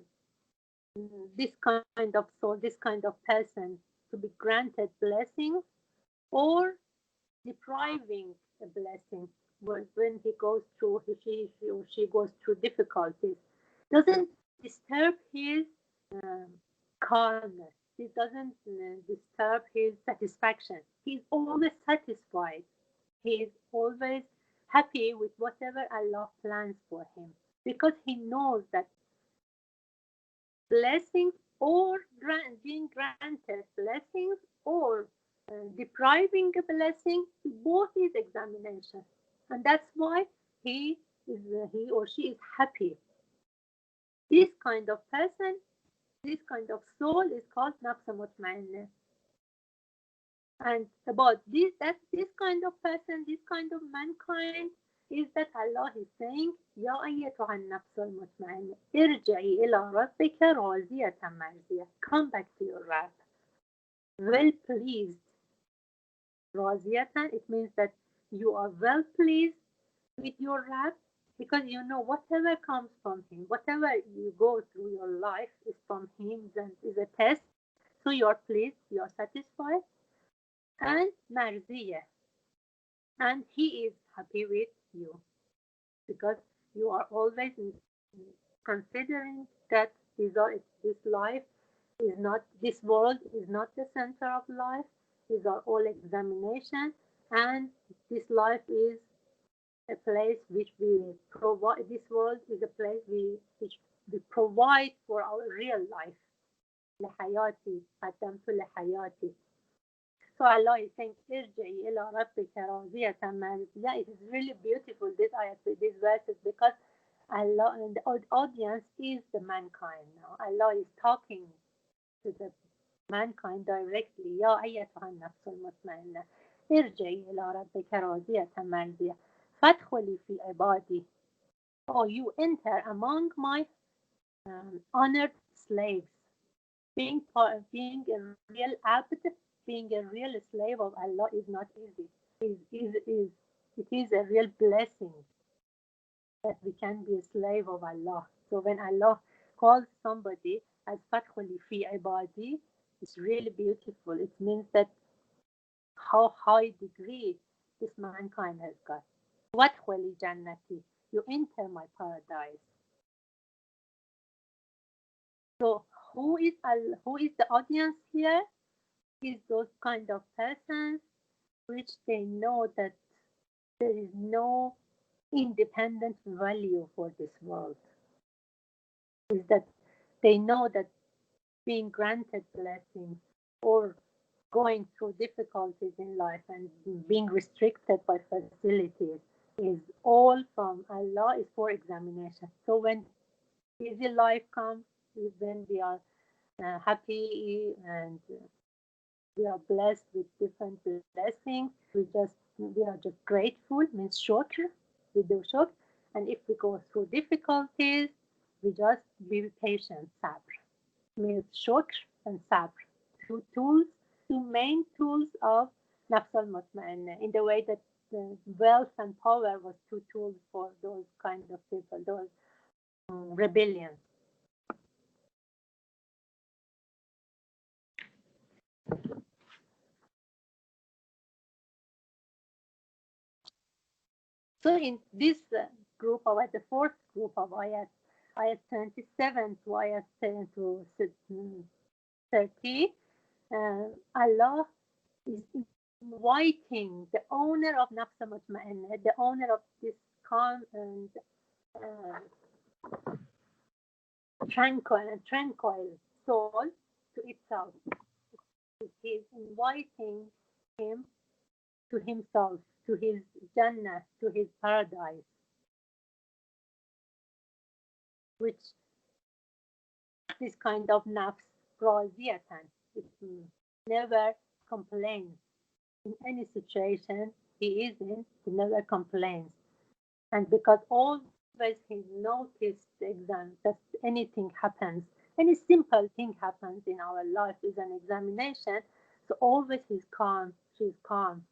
this kind of soul, this kind of person to be granted blessings or depriving a blessing when he goes through, he or she goes through difficulties, doesn't disturb his calmness. It doesn't disturb his satisfaction. He's always satisfied. He is always happy with whatever Allah plans for him, because he knows that blessings or being granted blessings or depriving a blessing, both is examination, and that's why he or she is happy. This kind of person, this kind of soul is called nafs mutma'inna. And about this kind of person, this kind of mankind, is that Allah is saying, Ya ayyatuha an-nafs al-mutma'inna, irja'i ila rabbika radiyatan mardiyah. Come back to your Rabb, well pleased. Radiyatan, it means that you are well pleased with your Rabb, because you know whatever comes from him, whatever you go through your life is from him and is a test. So you are pleased, you are satisfied. And marziyah, and he is happy with you, because you are always considering that this life is not, this world is not the center of life. These are all examinations, and this life is a place which we provide. This world is a place which we provide for our real life. لحياتي قدمت لحياتي. So Allah is saying, Irji'i ila rabbika radiyatan mardiyah. It is really beautiful, this ayat, these verses, because Allah and the audience is the mankind now. Allah is talking to the mankind directly. Ya ayyatuha an-nafs al-mutma'inna, irji'i ila rabbika radiyatan mardiyah. Fadkhuli fi ibadi. Oh, you enter among my honored slaves. Being a real abd, being a real slave of Allah is not easy. It is a real blessing that we can be a slave of Allah. So when Allah calls somebody as Fadkhuli fi ibadi, it's really beautiful. It means that how high degree this mankind has got. Wadkhuli jannati, you enter my paradise. So who is the audience here? Is those kind of persons which they know that there is no independent value for this world. Is that they know that being granted blessings or going through difficulties in life and being restricted by facilities is all from Allah, is for examination. So when easy life comes, when we are happy and we are blessed with different blessings, we are just grateful, means shukr, we do shukr. And if we go through difficulties, we just be patient, sabr, means shukr and sabr, two main tools of nafs al-mutma'inna, in the way that wealth and power was two tools for those kind of people, those rebellions. So in this group of the fourth group of ayat 27 to ayat 10 to 30, Allah is inviting the owner of nafs mutma'inna, the owner of this calm and tranquil soul to itself. He is inviting him to himself, to his Jannah, to his paradise, which this kind of nafs raziyatan, it never complains. In any situation he is in, he never complains. And because always he noticed the exam, that anything happens, any simple thing happens in our life is an examination, so always he's calm, she's calm.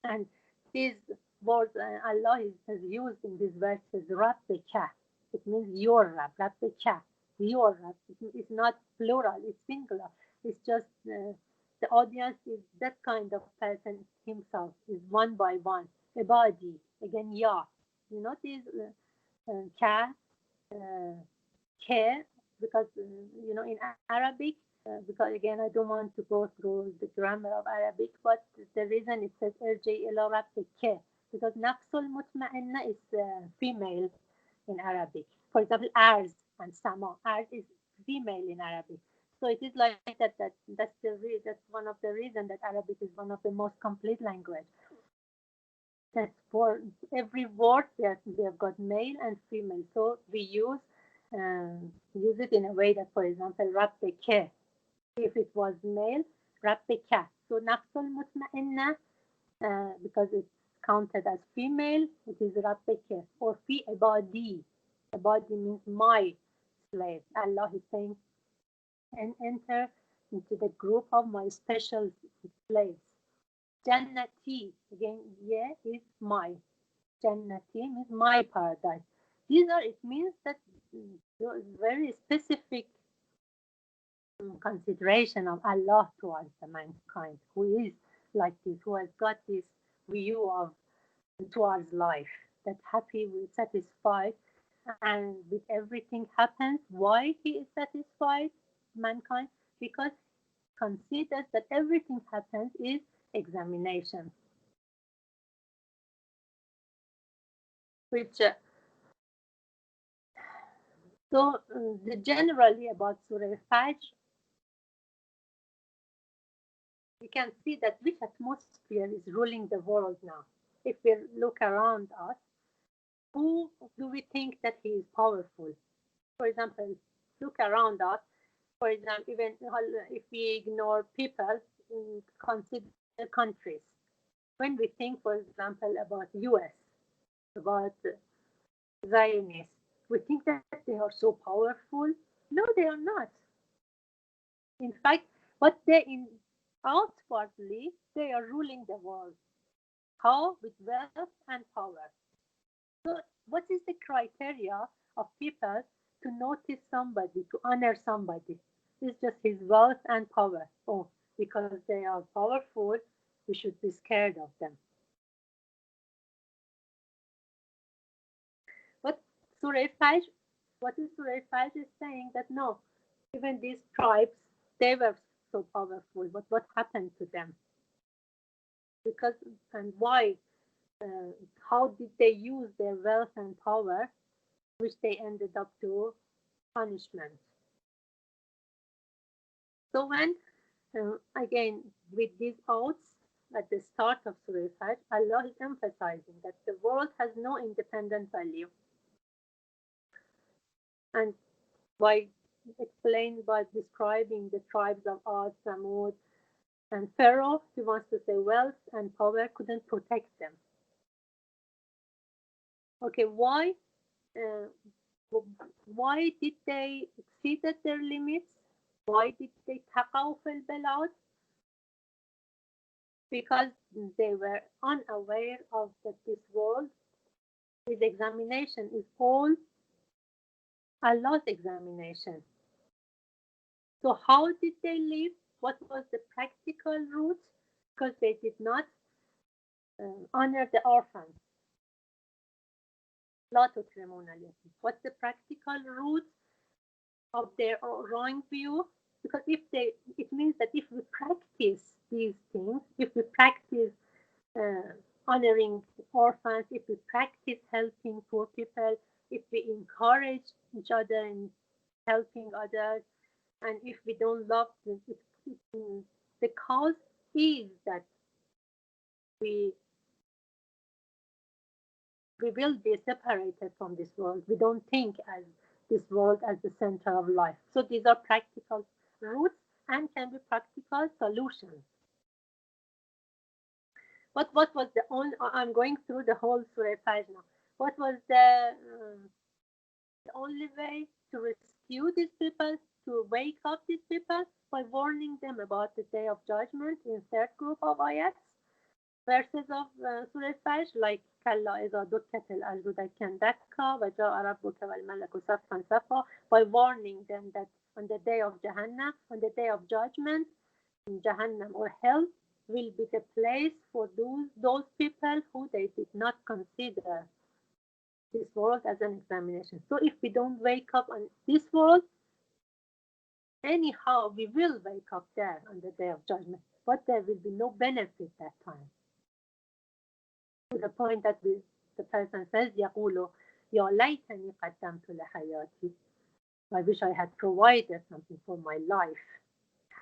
And these words Allah has used in these verses, Rabbika, it means your Rabb, Rabbika, your Rabb. It's not plural, it's singular. It's just the audience is that kind of person himself, is one by one. Ibadi, again, ya. You notice ka, ke, because, in Arabic, because again, I don't want to go through the grammar of Arabic, but the reason it says irji ila rabbik, because nafsul mutma'inna is female in Arabic. For example, arz and sama. Arz is female in Arabic. So it is like that. That's one of the reasons that Arabic is one of the most complete language. That for every word that we have got male and female. So we use it in a way that, for example, rabbike. If it was male, rabbika. So nafsul mutma'inna, because it's counted as female, it is rabbike. Or fi ibadi. Ibadi means my slave. Allah is saying, and enter into the group of my special slaves. Jannati, again, yeah, is my. Jannati means my paradise. It means that very specific consideration of Allah towards the mankind who is like this, who has got this view of towards life, that happy, satisfied, and with everything happens. Why he is satisfied, mankind? Because considers that everything happens is examination, which generally about Surah Fajr, we can see that which atmosphere is ruling the world now. If we look around us, who do we think that he is powerful? For example, look around us. For example, even if we ignore people, consider countries. When we think, for example, about US, about Zionists, we think that they are so powerful. No, they are not. In fact, what outwardly, they are ruling the world. How? With wealth and power. So what is the criteria of people to notice somebody, to honor somebody? It's just his wealth and power. Oh, because they are powerful, we should be scared of them. What Surah Fajr is saying, that no, even these tribes, they were so powerful, but what happened to them? Because, and why? How did they use their wealth and power, which they ended up to punishment? So when, again, with these oaths at the start of Surah Al-Fajr, Allah is emphasizing that the world has no independent value. And by describing the tribes of Ad, Samud, and Pharaoh, he wants to say wealth and power couldn't protect them. Okay, why? Uh, why did they exceed their limits? Why did they تقوا في البلاد? Because they were unaware of that this world, this examination is all Allah's examination. So how did they live? What was the practical route? Because they did not honor the orphans. لا تكرمون اليتيم. What's the practical route of their wrong view? Because it means that if we practice these things, if we practice honoring orphans, if we practice helping poor people, if we encourage each other in helping others, and if we don't love them, the cause is that we will be separated from this world. We don't think as this world as the center of life. So these are practical routes and can be practical solutions. What was the only? I'm going through the whole Surah Fajr now. What was the only way to rescue these people, to wake up these people? By warning them about the day of judgment in third group of ayats, verses of Surah Fajr, like كلا إذا دكت الأرض دكا دكا وجاء ربك والملك صفا صفا, by warning them that on the day of Jahannam, on the day of judgment, Jahannam or hell will be the place for those people who they did not consider this world as an examination. So if we don't wake up on this world, anyhow we will wake up there on the day of judgment, but there will be no benefit that time. To the point that the person says, يقول يا ليتني قدمت لحياتي. I wish I had provided something for my life.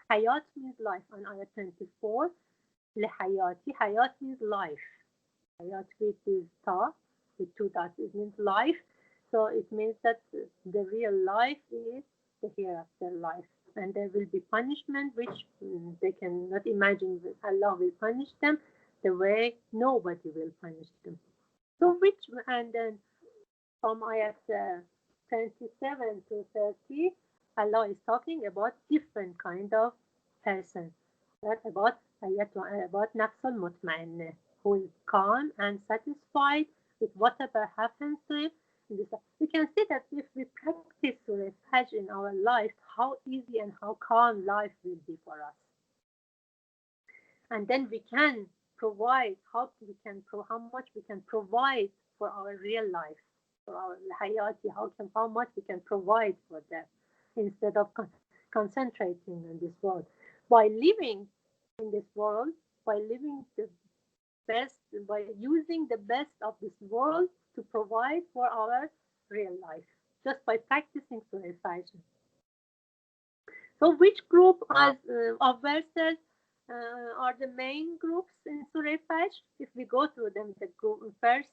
Hayat means life. On ayat 24, لحياتي, hayat means life. Hayat with is ta, with two dots, it means life. So it means that the real life is the hereafter life. And there will be punishment which they cannot imagine Allah will punish them the way nobody will punish them. So and then from ayat 27 to 30, Allah is talking about different kind of person. About nafs al-mutma'inna, who is calm and satisfied with whatever happens to him. We can see that if we practice Surah Fajr in our life, how easy and how calm life will be for us. And then we can provide how much we can provide for our real life, for our hayati, how much we can provide for that instead of concentrating on this world. By living in this world, by living the best, by using the best of this world to provide for our real life, just by practicing Surah Fajr. So which group of verses are the main groups in Surah Fajr? If we go through them, the first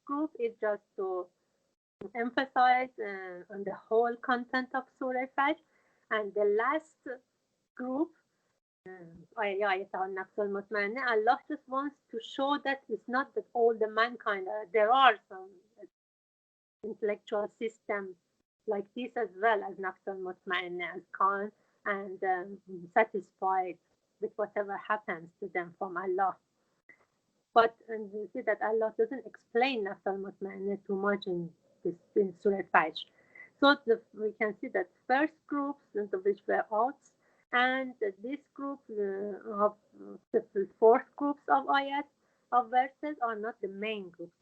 group is just to emphasize on the whole content of Surah Fajr, and the last group, Allah just wants to show that it's not that all the mankind, there are some intellectual systems like this as well as Nafs al-Mutma'inna, as calm and satisfied with whatever happens to them from Allah. But we see that Allah doesn't explain Nafs al-Mutma'inna too much in Surah Fajr. So we can see that first groups, which were oaths, and this group of the fourth groups of ayat of verses are not the main groups.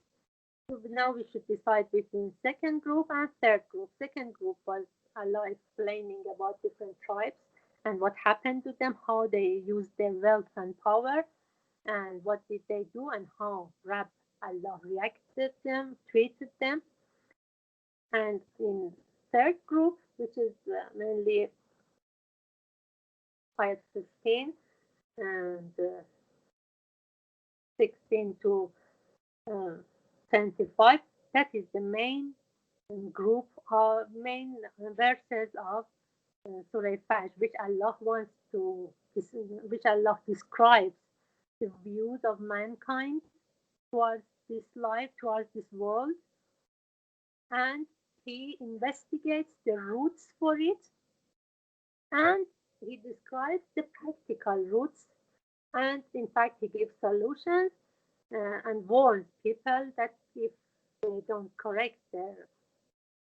So now we should decide between second group and third group. Second group was Allah explaining about different tribes and what happened to them, how they used their wealth and power, and what did they do, and how Allah reacted them, treated them. And in third group, which is mainly ayat 15 and 16 to 25. That is the main group or main verses of Surah Fajr, which Allah wants to, which Allah describes the views of mankind towards this life, towards this world, and he investigates the roots for it, and he describes the practical roots, and in fact he gives solutions and warns people that if they don't correct their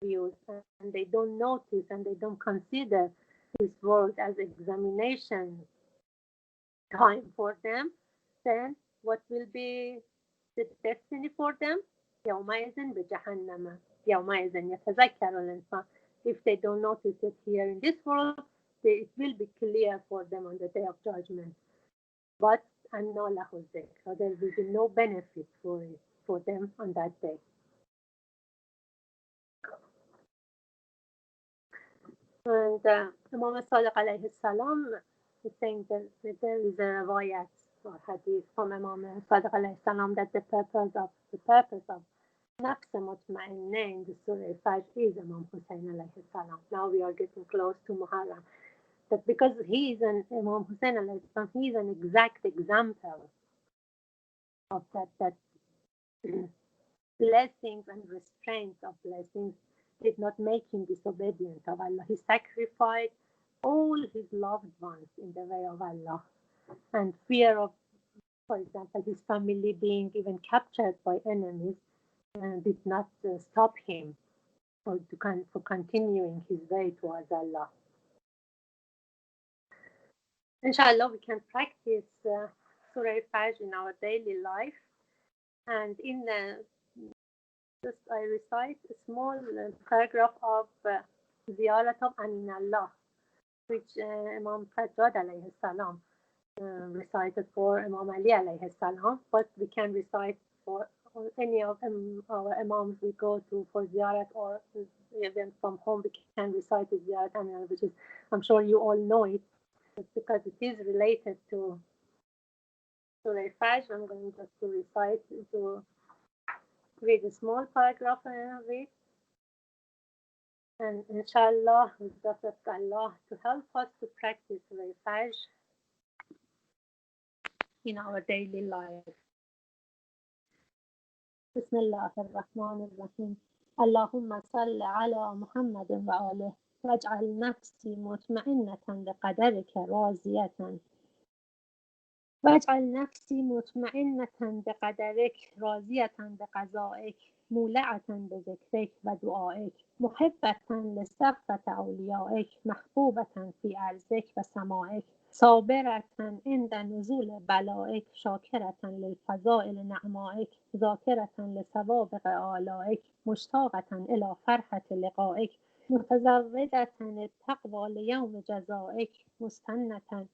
views and they don't notice and they don't consider this world as examination time for them, then what will be the destiny for them? يومئذ بجهنم يومئذ يتذكر الإنسان. If they don't notice it here in this world, it will be clear for them on the day of judgment. But أنى له الذكر. So there will be no benefit for them on that day. And Imam Sadiq alayhi salam is saying that there is a riwayat or hadith from Imam Sadiq alayhi salam that the purpose of Nafs Mutma'inna in the Surah Fajr is Imam Hussein alayhi salam. Now we are getting close to Muharram. That because he is Imam Hussein alayhi salam, he is an exact example of that blessings and restraints of blessings did not make him disobedient of Allah. He sacrificed all his loved ones in the way of Allah. And fear of, for example, his family being even captured by enemies did not stop him for continuing his way towards Allah. Inshallah, we can practice Surah Fajr in our daily life. And in the I recite a small paragraph of Ziyarat of Aminallah, which Imam Sajjad alayhi salam recited for Imam Ali alayhi salam, but we can recite for any of our Imams we go to for Ziyarat, or even from home we can recite the Ziyarat Aminallah, which is, I'm sure you all know it, because it is related to Surah Fajr. I'm going just to recite, to read a small paragraph of it. And inshallah, we just ask Allah to help us to practice Surah Fajr in our daily life. Bismillah ar-Rahman ar-Rahim. Allahumma salli ala Muhammadin wa alihi waj'al nafsi mutma'innatan biqadarika raziyatan. واجعل نفسي مطمئنة بقدرك راضية بقضائك مولعة بذكرك ودعائك محبة لصفة أوليائك محبوبة في أرضك وسمائك صابرة عند نزول بلائك شاكرة للفضائل نعمائك ذاكرة لسوابق آلائك مشتاقة إلى فرحة لقائك متزودة التقوى ليوم جزائك مستنة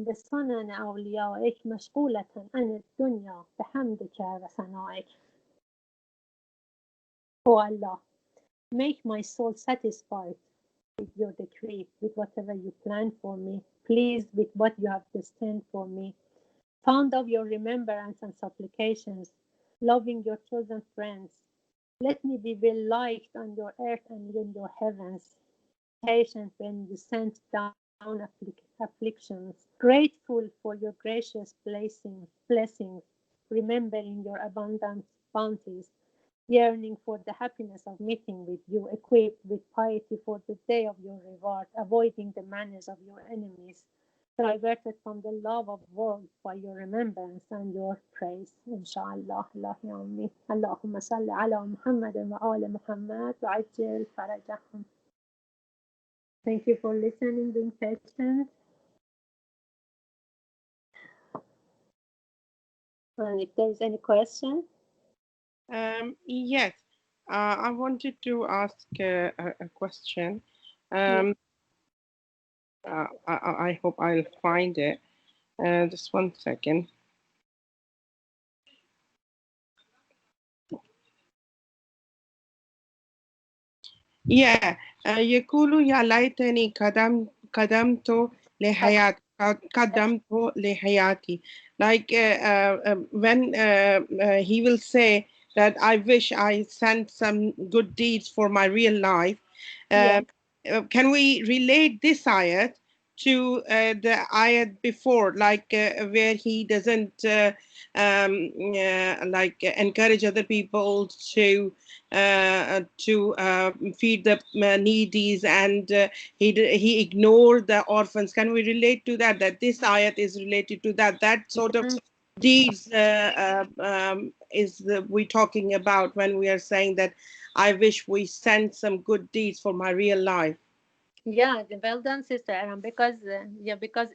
بسنن أوليائك مشغولة عن الدنيا بحمدك وثنائك. O Allah, make my soul satisfied with your decree, with whatever you plan for me, pleased with what you have destined for me, fond of your remembrance and supplications, loving your chosen friends. Let me be well liked on your earth and in your heavens, patient when you send down afflictions, grateful for your gracious blessings, remembering your abundant bounties, yearning for the happiness of meeting with you, equipped with piety for the day of your reward, avoiding the manners of your enemies, diverted from the love of world by your remembrance and your praise. Inshallah. Allahumma salli ala Muhammadin wa ali Muhammad wa ajil farajahum. Thank you for listening, being patient. And if there is any question? Yes, I wanted to ask a question. I hope I'll find it. Just 1 second. Yeah, يقول يا ليتني قدمت لحياتي قدمت لحياتي. Like when he will say that I wish I sent some good deeds for my real life. Yes. Can we relate this ayat to the ayat before, like where he doesn't like encourage other people to feed the needies, and he ignored the orphans? Can we relate to that? That this ayat is related to that sort of Mhm. deeds is we talking about when we are saying that I wish we sent some good deeds for my real life. Yeah, well done, Sister Aram, because because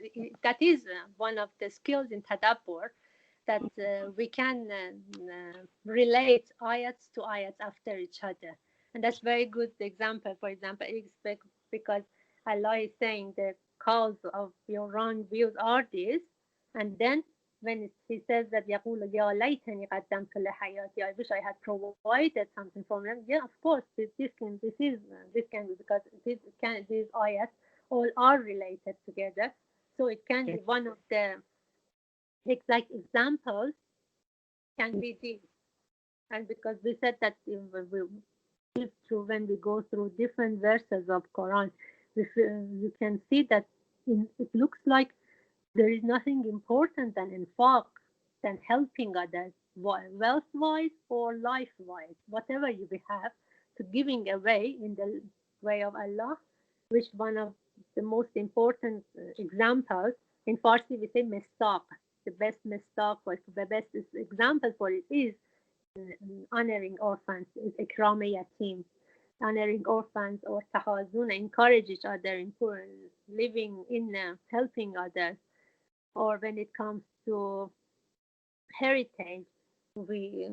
that is one of the skills in Tadabbur, that we can relate ayats to ayats after each other, and that's very good example. For example, because Allah is saying the cause of your wrong views are these, and then when he says that يقول يا ليتني قدمت لحياتي, I wish I had provided something for them. Yeah, of course, this can be, because these ayats all are related together, so it can be Okay. one of the exact examples can be this. And because we said that when we go through different verses of Quran, you can see that it looks like there is nothing important than infaq, than helping others, wealth-wise or life-wise, whatever you have, to giving away in the way of Allah, which one of the most important examples in Farsi we say mistaq. The best mistaq, or the best example for it is honoring orphans, is ikram yatim. Honoring orphans or tahazun, encourage each other in living in helping others. Or when it comes to heritage, we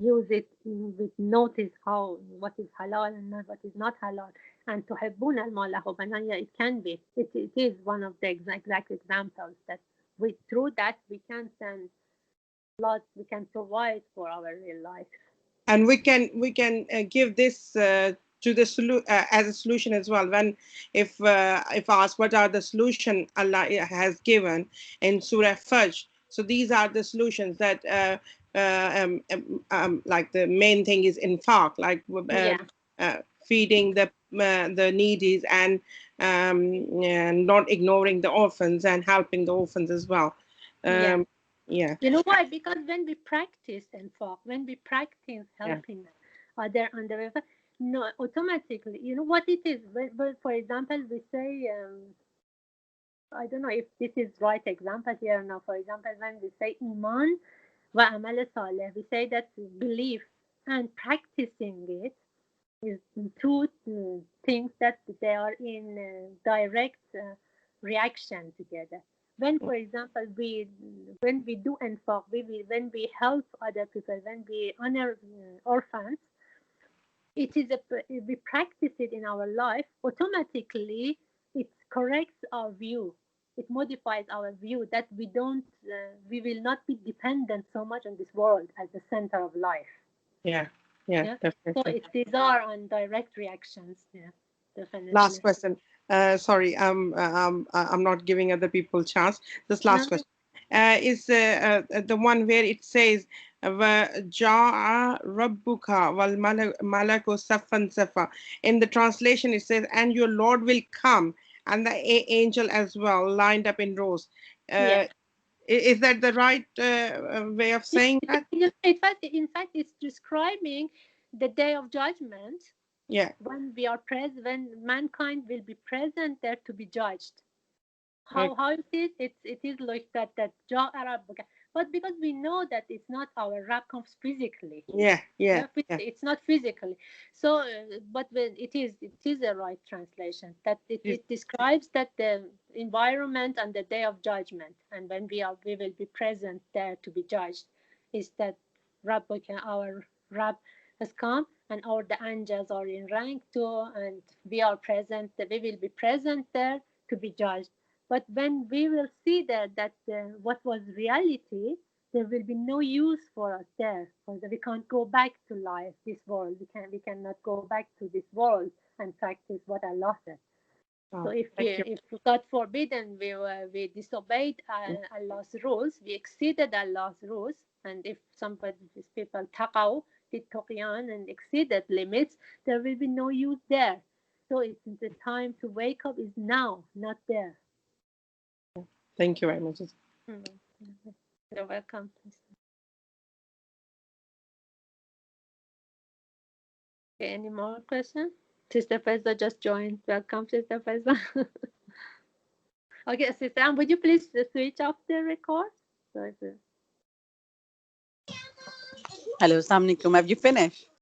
use it with notice how what is halal and not what is not halal. And tuhibbuna al-mala hubban, yeah, it can be. It is one of the exact examples that through that we can send lots, we can provide for our real life. And we can give this to the as a solution as well. When if asked what are the solution Allah has given in Surah Fajr, so these are the solutions that like the main thing is infaq, like Yeah, feeding the needies, and not ignoring the orphans, and helping the orphans as well. yeah. um, yeah, You know why? Because when we practice infaq, when we practice yeah, helping other on the river, no, automatically, you know what it is. But for example, we say, I don't know if this is right example here or not. For example, when we say iman wa amal saleh, we say that belief and practicing it is two things that they are in direct reaction together. When, for example, when we do infaq, when we help other people, when we honor orphans, it is we practice it in our life. Automatically, it corrects our view. It modifies our view that we will not be dependent so much on this world as the center of life. yeah, yeah, Yeah. So definitely. these are on direct reactions. Yeah, Last definitely. question. Sorry, I'm not giving other people chance. This No, last question is the one where it says, "Ja'a rabbuka wal malaku saffan safa." In the translation, it says, "And your Lord will come, and the angel as well, lined up in rows." yeah. Uh, is that the right way of saying that? In fact, it's describing the day of judgment Yeah. when we are present, when mankind will be present there to be judged. Okay. How it is like that jaw Arab, but because we know that it's not our Rab comes physically. Yeah. Yeah. Yeah, Yeah. it's not physically. So but when it is a right translation, that Yes. it describes that the environment on the day of judgment, and when we will be present there to be judged, is that our Rab has come, and all the angels are in rank too, and we are present, that we will be present there to be judged. But when we will see that what was reality, there will be no use for us there, because we can't go back to life, this world. We cannot go back to this world and practice what Allah said. Oh, So if thank you. if God forbid and we disobeyed Allah's rules, we exceeded Allah's rules, and if these people taqaw, did tuqyan and exceeded limits, there will be no use there. So it's the time to wake up is now, not there. Thank you very much. You're welcome. Okay, any more questions? Sister Faiza just joined. Welcome, Sister Faiza. Okay, Sister Ann, would you please switch off the record? So Hello, Assalamu alaikum. Have you finished?